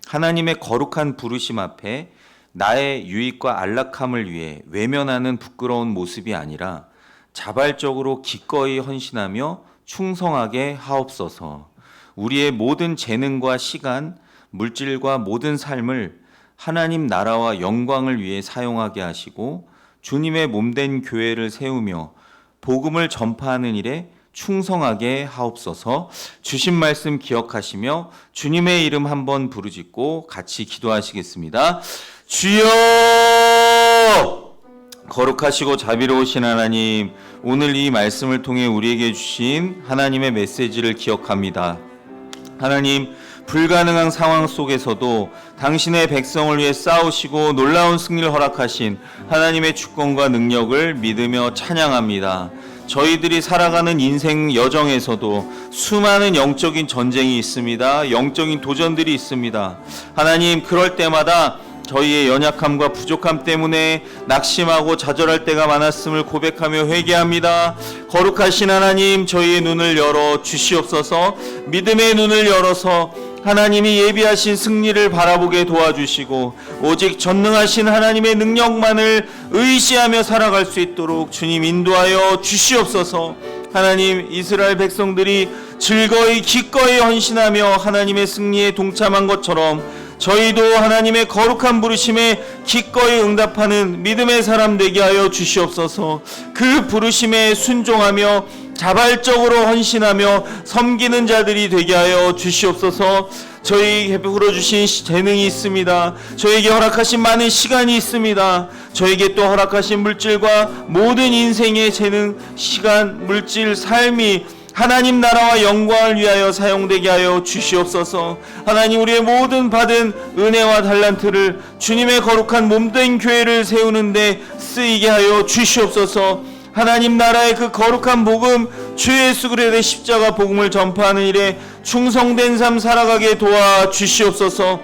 Speaker 1: 하나님의 거룩한 부르심 앞에 나의 유익과 안락함을 위해 외면하는 부끄러운 모습이 아니라 자발적으로 기꺼이 헌신하며 충성하게 하옵소서. 우리의 모든 재능과 시간, 물질과 모든 삶을 하나님 나라와 영광을 위해 사용하게 하시고 주님의 몸된 교회를 세우며 복음을 전파하는 일에 충성하게 하옵소서. 주신 말씀 기억하시며 주님의 이름 한번 부르짖고 같이 기도하시겠습니다. 주여! 거룩하시고 자비로우신 하나님, 오늘 이 말씀을 통해 우리에게 주신 하나님의 메시지를 기억합니다. 하나님, 불가능한 상황 속에서도 당신의 백성을 위해 싸우시고 놀라운 승리를 허락하신 하나님의 주권과 능력을 믿으며 찬양합니다. 저희들이 살아가는 인생 여정에서도 수많은 영적인 전쟁이 있습니다. 영적인 도전들이 있습니다. 하나님, 그럴 때마다 저희의 연약함과 부족함 때문에 낙심하고 좌절할 때가 많았음을 고백하며 회개합니다. 거룩하신 하나님, 저희의 눈을 열어 주시옵소서. 믿음의 눈을 열어서 하나님이 예비하신 승리를 바라보게 도와주시고 오직 전능하신 하나님의 능력만을 의지하며 살아갈 수 있도록 주님 인도하여 주시옵소서. 하나님, 이스라엘 백성들이 즐거이 기꺼이 헌신하며 하나님의 승리에 동참한 것처럼 저희도 하나님의 거룩한 부르심에 기꺼이 응답하는 믿음의 사람 되게 하여 주시옵소서. 그 부르심에 순종하며 자발적으로 헌신하며 섬기는 자들이 되게 하여 주시옵소서. 저희에게 베풀어 주신 재능이 있습니다. 저에게 허락하신 많은 시간이 있습니다. 저에게 또 허락하신 물질과 모든 인생의 재능, 시간, 물질, 삶이 하나님 나라와 영광을 위하여 사용되게 하여 주시옵소서. 하나님, 우리의 모든 받은 은혜와 달란트를 주님의 거룩한 몸된 교회를 세우는데 쓰이게 하여 주시옵소서. 하나님 나라의 그 거룩한 복음, 주 예수 그리스도의 십자가 복음을 전파하는 일에 충성된 삶 살아가게 도와주시옵소서.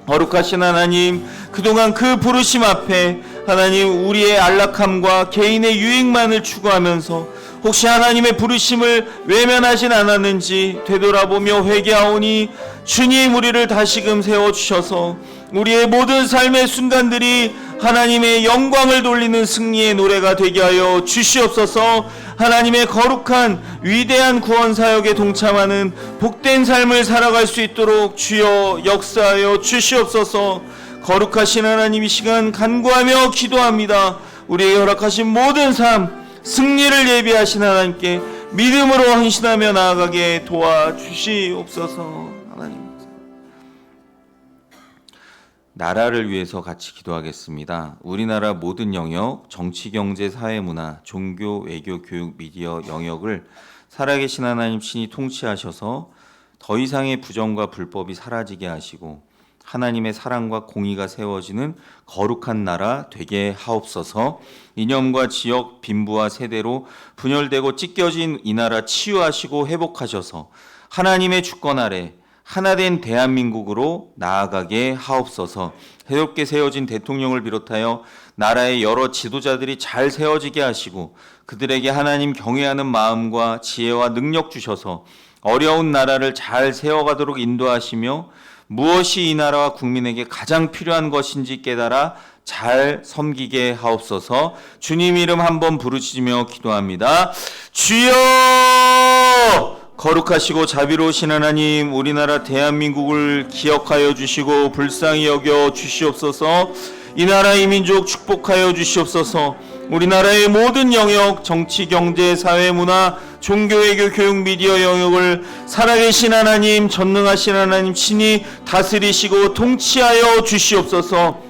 Speaker 1: 거룩하신 하나님, 그동안 그 부르심 앞에 하나님 우리의 안락함과 개인의 유익만을 추구하면서 혹시 하나님의 부르심을 외면하진 않았는지 되돌아보며 회개하오니 주님, 우리를 다시금 세워주셔서 우리의 모든 삶의 순간들이 하나님의 영광을 돌리는 승리의 노래가 되게 하여 주시옵소서. 하나님의 거룩한 위대한 구원 사역에 동참하는 복된 삶을 살아갈 수 있도록 주여 역사하여 주시옵소서. 거룩하신 하나님, 이 시간 간구하며 기도합니다. 우리에게 허락하신 모든 삶 승리를 예비하신 하나님께 믿음으로 헌신하며 나아가게 도와주시옵소서. 하나님, 나라를 위해서 같이 기도하겠습니다. 우리나라 모든 영역, 정치, 경제, 사회, 문화, 종교, 외교, 교육, 미디어 영역을 살아계신 하나님 친히 통치하셔서 더 이상의 부정과 불법이 사라지게 하시고 하나님의 사랑과 공의가 세워지는 거룩한 나라 되게 하옵소서. 이념과 지역, 빈부와 세대로 분열되고 찢겨진 이 나라 치유하시고 회복하셔서 하나님의 주권 아래 하나된 대한민국으로 나아가게 하옵소서. 새롭게 세워진 대통령을 비롯하여 나라의 여러 지도자들이 잘 세워지게 하시고 그들에게 하나님 경외하는 마음과 지혜와 능력 주셔서 어려운 나라를 잘 세워가도록 인도하시며 무엇이 이 나라와 국민에게 가장 필요한 것인지 깨달아 잘 섬기게 하옵소서. 주님 이름 한번 부르짖으며 기도합니다. 주여! 거룩하시고 자비로우신 하나님, 우리나라 대한민국을 기억하여 주시고 불쌍히 여겨 주시옵소서. 이 나라 이 민족 축복하여 주시옵소서. 우리나라의 모든 영역, 정치, 경제, 사회, 문화, 종교, 외교, 교육, 미디어 영역을 살아계신 하나님, 전능하신 하나님 친히 다스리시고 통치하여 주시옵소서.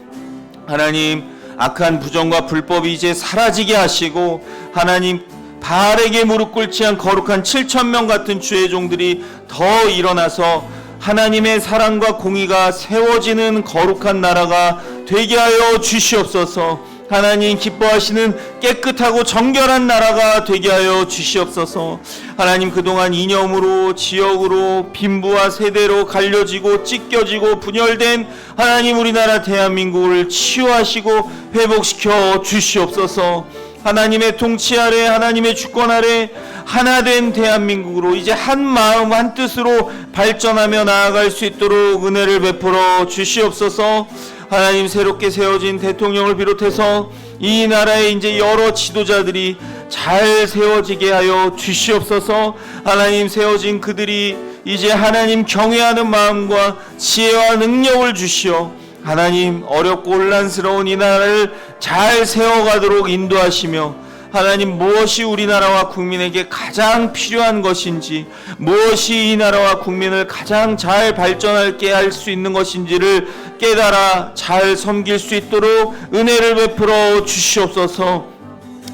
Speaker 1: 하나님, 악한 부정과 불법이 이제 사라지게 하시고 하나님, 바알에게 무릎 꿇지 않은 거룩한 7,000명 같은 주의 종들이 더 일어나서 하나님의 사랑과 공의가 세워지는 거룩한 나라가 되게 하여 주시옵소서. 하나님 기뻐하시는 깨끗하고 정결한 나라가 되게 하여 주시옵소서. 하나님, 그동안 이념으로, 지역으로, 빈부와 세대로 갈려지고 찢겨지고 분열된 하나님 우리나라 대한민국을 치유하시고 회복시켜 주시옵소서. 하나님의 통치 아래, 하나님의 주권 아래 하나된 대한민국으로 이제 한 마음 한 뜻으로 발전하며 나아갈 수 있도록 은혜를 베풀어 주시옵소서. 하나님, 새롭게 세워진 대통령을 비롯해서 이 나라의 이제 여러 지도자들이 잘 세워지게 하여 주시옵소서. 하나님, 세워진 그들이 이제 하나님 경외하는 마음과 지혜와 능력을 주시어 하나님 어렵고 혼란스러운 이 나라를 잘 세워가도록 인도하시며 하나님, 무엇이 우리나라와 국민에게 가장 필요한 것인지, 무엇이 이 나라와 국민을 가장 잘 발전하게 할 수 있는 것인지를 깨달아 잘 섬길 수 있도록 은혜를 베풀어 주시옵소서.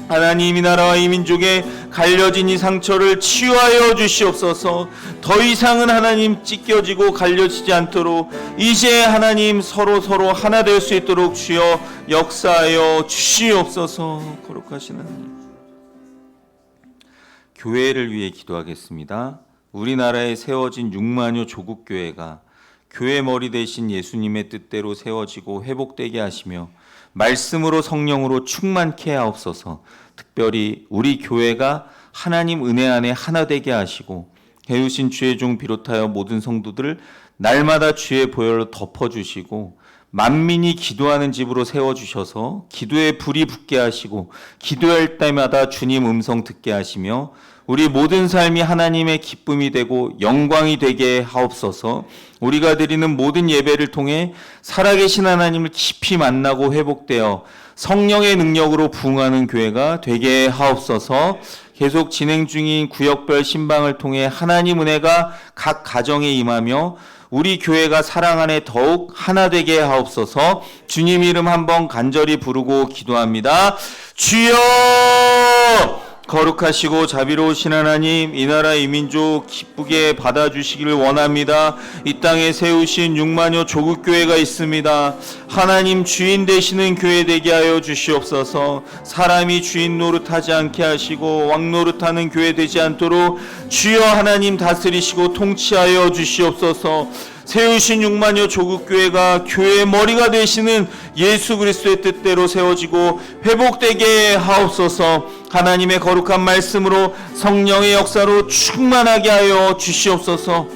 Speaker 1: 하나님, 이 나라와 이 민족의 갈려진 이 상처를 치유하여 주시옵소서. 더 이상은 하나님 찢겨지고 갈려지지 않도록 이제 하나님 서로 하나 될 수 있도록 주여 역사하여 주시옵소서. 거룩하신 하나님, 교회를 위해 기도하겠습니다. 우리나라에 세워진 6만여 조국교회가 교회 머리 대신 예수님의 뜻대로 세워지고 회복되게 하시며 말씀으로 성령으로 충만케 하옵소서. 특별히 우리 교회가 하나님 은혜 안에 하나 되게 하시고 해우신 주의 종 비롯하여 모든 성도들을 날마다 주의 보혈로 덮어주시고 만민이 기도하는 집으로 세워주셔서 기도의 불이 붙게 하시고 기도할 때마다 주님 음성 듣게 하시며 우리 모든 삶이 하나님의 기쁨이 되고 영광이 되게 하옵소서. 우리가 드리는 모든 예배를 통해 살아계신 하나님을 깊이 만나고 회복되어 성령의 능력으로 부흥하는 교회가 되게 하옵소서. 계속 진행 중인 구역별 신방을 통해 하나님 은혜가 각 가정에 임하며 우리 교회가 사랑 안에 더욱 하나 되게 하옵소서. 주님 이름 한번 간절히 부르고 기도합니다. 주여! 거룩하시고 자비로우신 하나님, 이 나라 이 민족 기쁘게 받아주시기를 원합니다. 이 땅에 세우신 6만여 조국교회가 있습니다. 하나님 주인 되시는 교회 되게 하여 주시옵소서. 사람이 주인 노릇하지 않게 하시고 왕 노릇하는 교회 되지 않도록 주여 하나님 다스리시고 통치하여 주시옵소서. 세우신 6만여 조국교회가 교회의 머리가 되시는 예수 그리스도의 뜻대로 세워지고 회복되게 하옵소서. 하나님의 거룩한 말씀으로 성령의 역사로 충만하게 하여 주시옵소서.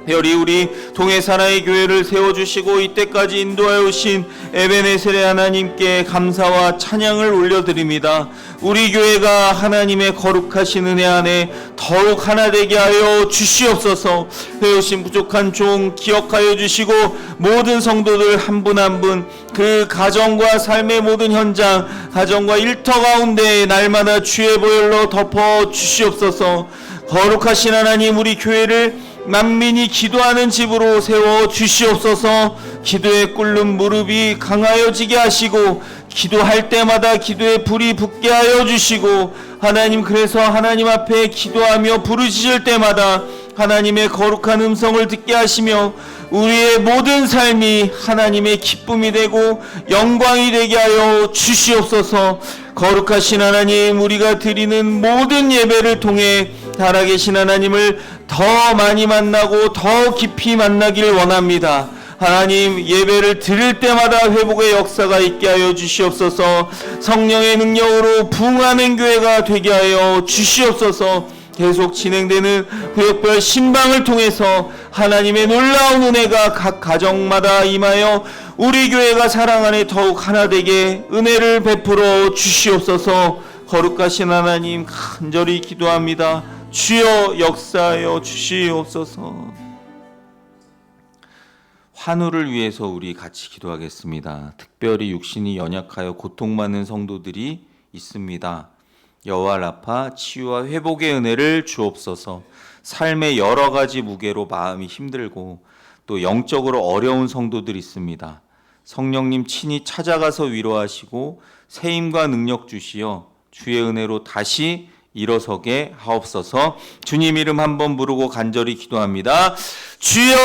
Speaker 1: 특별히 우리 동해사나이 교회를 세워주시고 이때까지 인도하여 오신 에베네셀의 하나님께 감사와 찬양을 올려드립니다. 우리 교회가 하나님의 거룩하신 은혜 안에 더욱 하나 되게 하여 주시옵소서. 배우신 부족한 종 기억하여 주시고 모든 성도들 한 분 한 분 그 가정과 삶의 모든 현장, 가정과 일터 가운데 날마다 주의 보혈로 덮어 주시옵소서. 거룩하신 하나님, 우리 교회를 만민이 기도하는 집으로 세워 주시옵소서. 기도에 꿇는 무릎이 강하여지게 하시고 기도할 때마다 기도에 불이 붙게 하여 주시고, 하나님, 그래서 하나님 앞에 기도하며 부르짖을 때마다 하나님의 거룩한 음성을 듣게 하시며 우리의 모든 삶이 하나님의 기쁨이 되고 영광이 되게 하여 주시옵소서. 거룩하신 하나님, 우리가 드리는 모든 예배를 통해 살아계신 하나님을 더 많이 만나고 더 깊이 만나길 원합니다. 하나님, 예배를 드릴 때마다 회복의 역사가 있게 하여 주시옵소서. 성령의 능력으로 부흥하는 교회가 되게 하여 주시옵소서. 계속 진행되는 구역별 신방을 통해서 하나님의 놀라운 은혜가 각 가정마다 임하여 우리 교회가 사랑 안에 더욱 하나 되게 은혜를 베풀어 주시옵소서. 거룩하신 하나님, 간절히 기도합니다. 주여 역사하여 주시옵소서. 환우를 위해서 우리 같이 기도하겠습니다. 특별히 육신이 연약하여 고통받는 성도들이 있습니다. 여호와 라파, 치유와 회복의 은혜를 주옵소서. 삶의 여러 가지 무게로 마음이 힘들고 또 영적으로 어려운 성도들이 있습니다. 성령님 친히 찾아가서 위로하시고 새 힘과 능력 주시어 주의 은혜로 다시 일어서게 하옵소서. 주님 이름 한번 부르고 간절히 기도합니다. 주여!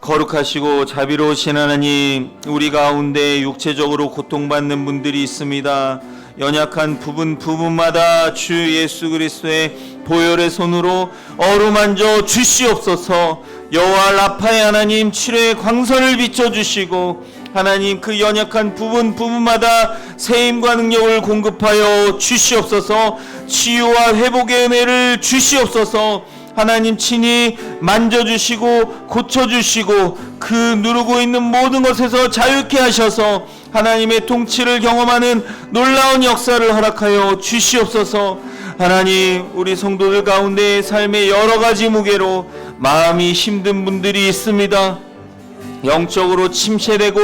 Speaker 1: 거룩하시고 자비로우신 하나님, 우리 가운데 육체적으로 고통받는 분들이 있습니다. 연약한 부분마다 주 예수 그리스도의 보혈의 손으로 어루만져 주시옵소서. 여호와 라파의 하나님, 치료의 광선을 비춰주시고 하나님, 그 연약한 부분마다 새 힘과 능력을 공급하여 주시옵소서. 치유와 회복의 은혜를 주시옵소서. 하나님 친히 만져주시고 고쳐주시고 그 누르고 있는 모든 것에서 자유케 하셔서 하나님의 통치를 경험하는 놀라운 역사를 허락하여 주시옵소서. 하나님, 우리 성도들 가운데 삶의 여러 가지 무게로 마음이 힘든 분들이 있습니다. 영적으로 침체되고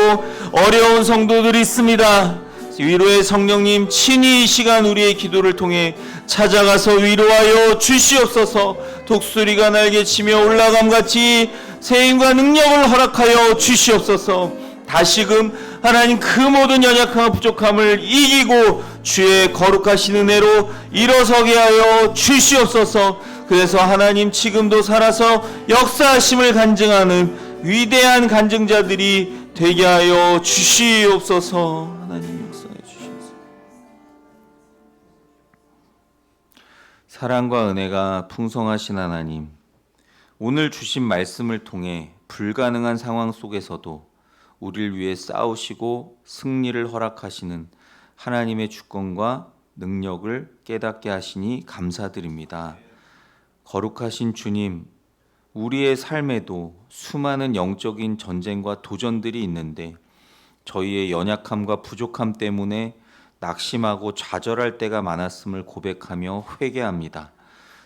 Speaker 1: 어려운 성도들이 있습니다. 위로의 성령님 친히 이 시간 우리의 기도를 통해 찾아가서 위로하여 주시옵소서. 독수리가 날개치며 올라감같이 새 힘과 능력을 허락하여 주시옵소서. 다시금 하나님, 그 모든 연약함과 부족함을 이기고 주의 거룩하신 은혜로 일어서게 하여 주시옵소서. 그래서 하나님, 지금도 살아서 역사하심을 간증하는 위대한 간증자들이 되게 하여 주시옵소서. 하나님 역사해 주시옵소서. 사랑과 은혜가 풍성하신 하나님, 오늘 주신 말씀을 통해 불가능한 상황 속에서도 우리를 위해 싸우시고 승리를 허락하시는 하나님의 주권과 능력을 깨닫게 하시니 감사드립니다. 거룩하신 주님, 우리의 삶에도 수많은 영적인 전쟁과 도전들이 있는데 저희의 연약함과 부족함 때문에 낙심하고 좌절할 때가 많았음을 고백하며 회개합니다.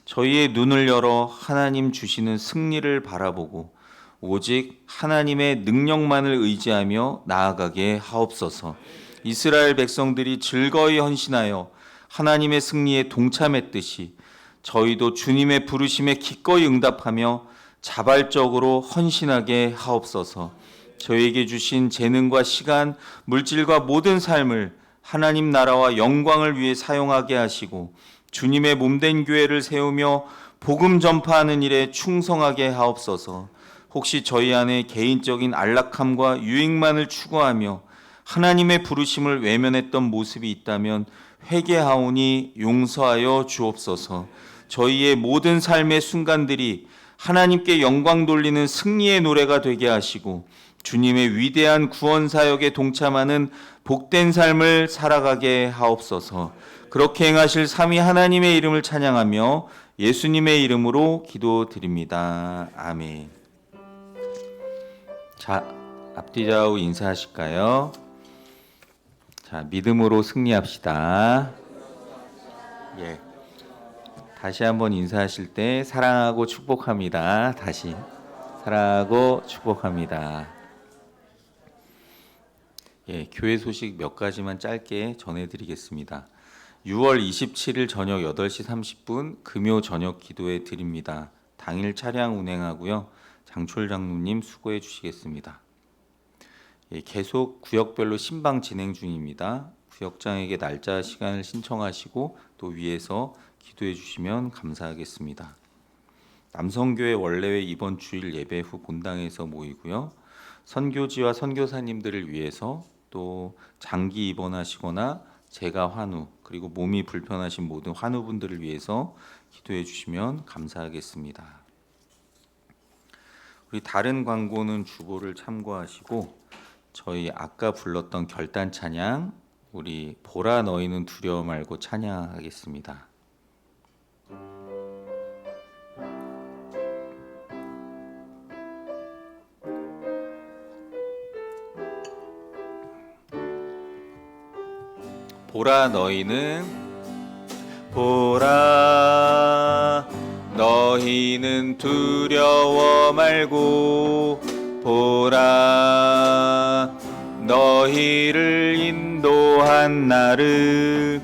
Speaker 1: 저희의 눈을 열어 하나님 주시는 승리를 바라보고 오직 하나님의 능력만을 의지하며 나아가게 하옵소서. 이스라엘 백성들이 즐거이 헌신하여 하나님의 승리에 동참했듯이 저희도 주님의 부르심에 기꺼이 응답하며 자발적으로 헌신하게 하옵소서. 저희에게 주신 재능과 시간, 물질과 모든 삶을 하나님 나라와 영광을 위해 사용하게 하시고 주님의 몸된 교회를 세우며 복음 전파하는 일에 충성하게 하옵소서. 혹시 저희 안에 개인적인 안락함과 유익만을 추구하며 하나님의 부르심을 외면했던 모습이 있다면 회개하오니 용서하여 주옵소서. 저희의 모든 삶의 순간들이 하나님께 영광 돌리는 승리의 노래가 되게 하시고 주님의 위대한 구원 사역에 동참하는 복된 삶을 살아가게 하옵소서. 그렇게 행하실 삼위 하나님의 이름을 찬양하며 예수님의 이름으로 기도드립니다. 아멘. 자, 앞뒤 좌우 인사하실까요? 자, 믿음으로 승리합시다. 예. 다시 한번 인사하실 때 사랑하고 축복합니다. 다시 사랑하고 축복합니다. 예, 교회 소식 몇 가지만 짧게 전해드리겠습니다. 6월 27일 저녁 8시 30분 금요 저녁 기도회 드립니다. 당일 차량 운행하고요. 장철 장로님 수고해 주시겠습니다. 예, 계속 구역별로 신방 진행 중입니다. 구역장에게 날짜 시간을 신청하시고 또 위에서 기도해 주시면 감사하겠습니다. 남성교회 원래회 이번 주일 예배 후 본당에서 모이고요. 선교지와 선교사님들을 위해서 또 장기 입원하시거나 재가 환우 그리고 몸이 불편하신 모든 환우분들을 위해서 기도해 주시면 감사하겠습니다. 우리 다른 광고는 주보를 참고하시고 저희 아까 불렀던 결단 찬양 우리 보라 너희는 두려워 말고 찬양하겠습니다. 보라 너희는 두려워 말고 보라 너희를 인도한 나를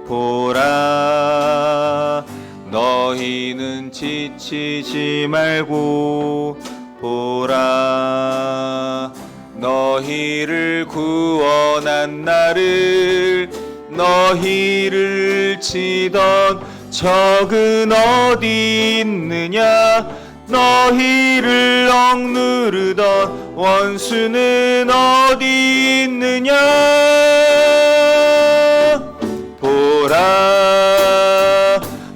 Speaker 1: 보라 너희는 지치지 말고 보라 너희를 구원한 나를 너희를 치던 적은 어디 있느냐 너희를 억누르던 원수는 어디 있느냐 보라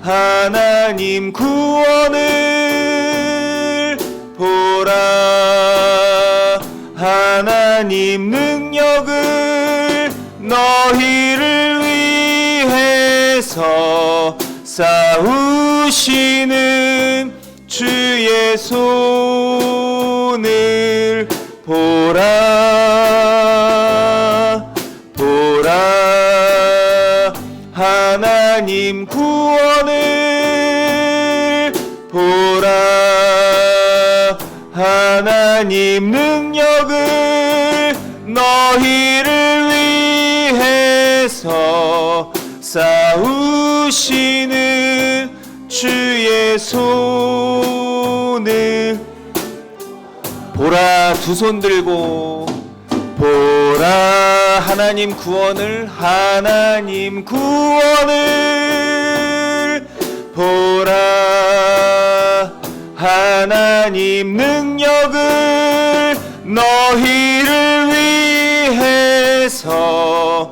Speaker 1: 하나님 구원을 보라 하나님 능력을 너희를 위해서 싸우시는 주의 손을 보라 하나님 구원을 보라 하나님 능력을 너희를 위해서 싸우시는 주의 손을 보라 두 손 들고 보라 하나님 구원을 보라 하나님 능력을 너희를 위해서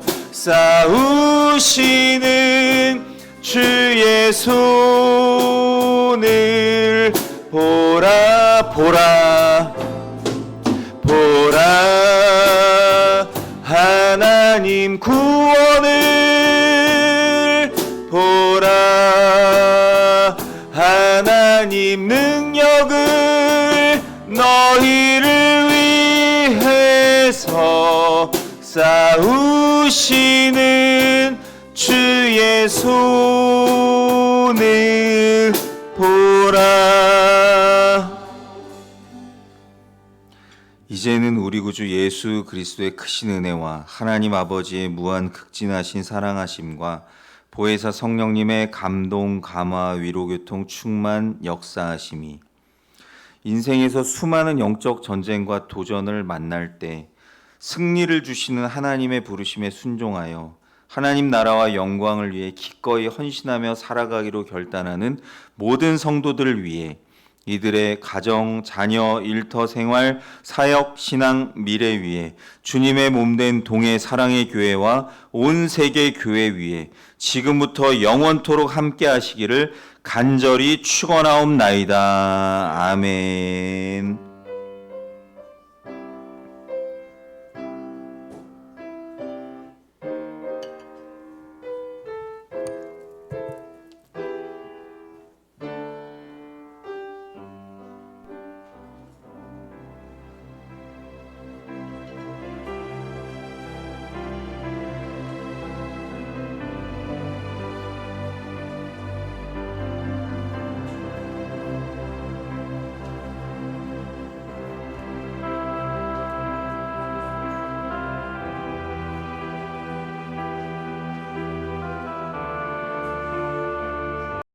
Speaker 1: 싸우시는 주의 손을 보라 하나님 구원을 보라 하나님 능력을 너희를 위해서 싸우시는 주의 손을 보라. 이제는 우리 구주 예수 그리스도의 크신 은혜와 하나님 아버지의 무한 극진하신 사랑하심과 보혜사 성령님의 감동, 감화, 위로, 교통, 충만, 역사하심이 인생에서 수많은 영적 전쟁과 도전을 만날 때 승리를 주시는 하나님의 부르심에 순종하여 하나님 나라와 영광을 위해 기꺼이 헌신하며 살아가기로 결단하는 모든 성도들을 위해 이들의 가정, 자녀, 일터, 생활, 사역, 신앙, 미래 위에 주님의 몸된 동해 사랑의 교회와 온 세계 교회 위에 지금부터 영원토록 함께 하시기를 간절히 축원하옵나이다. 아멘.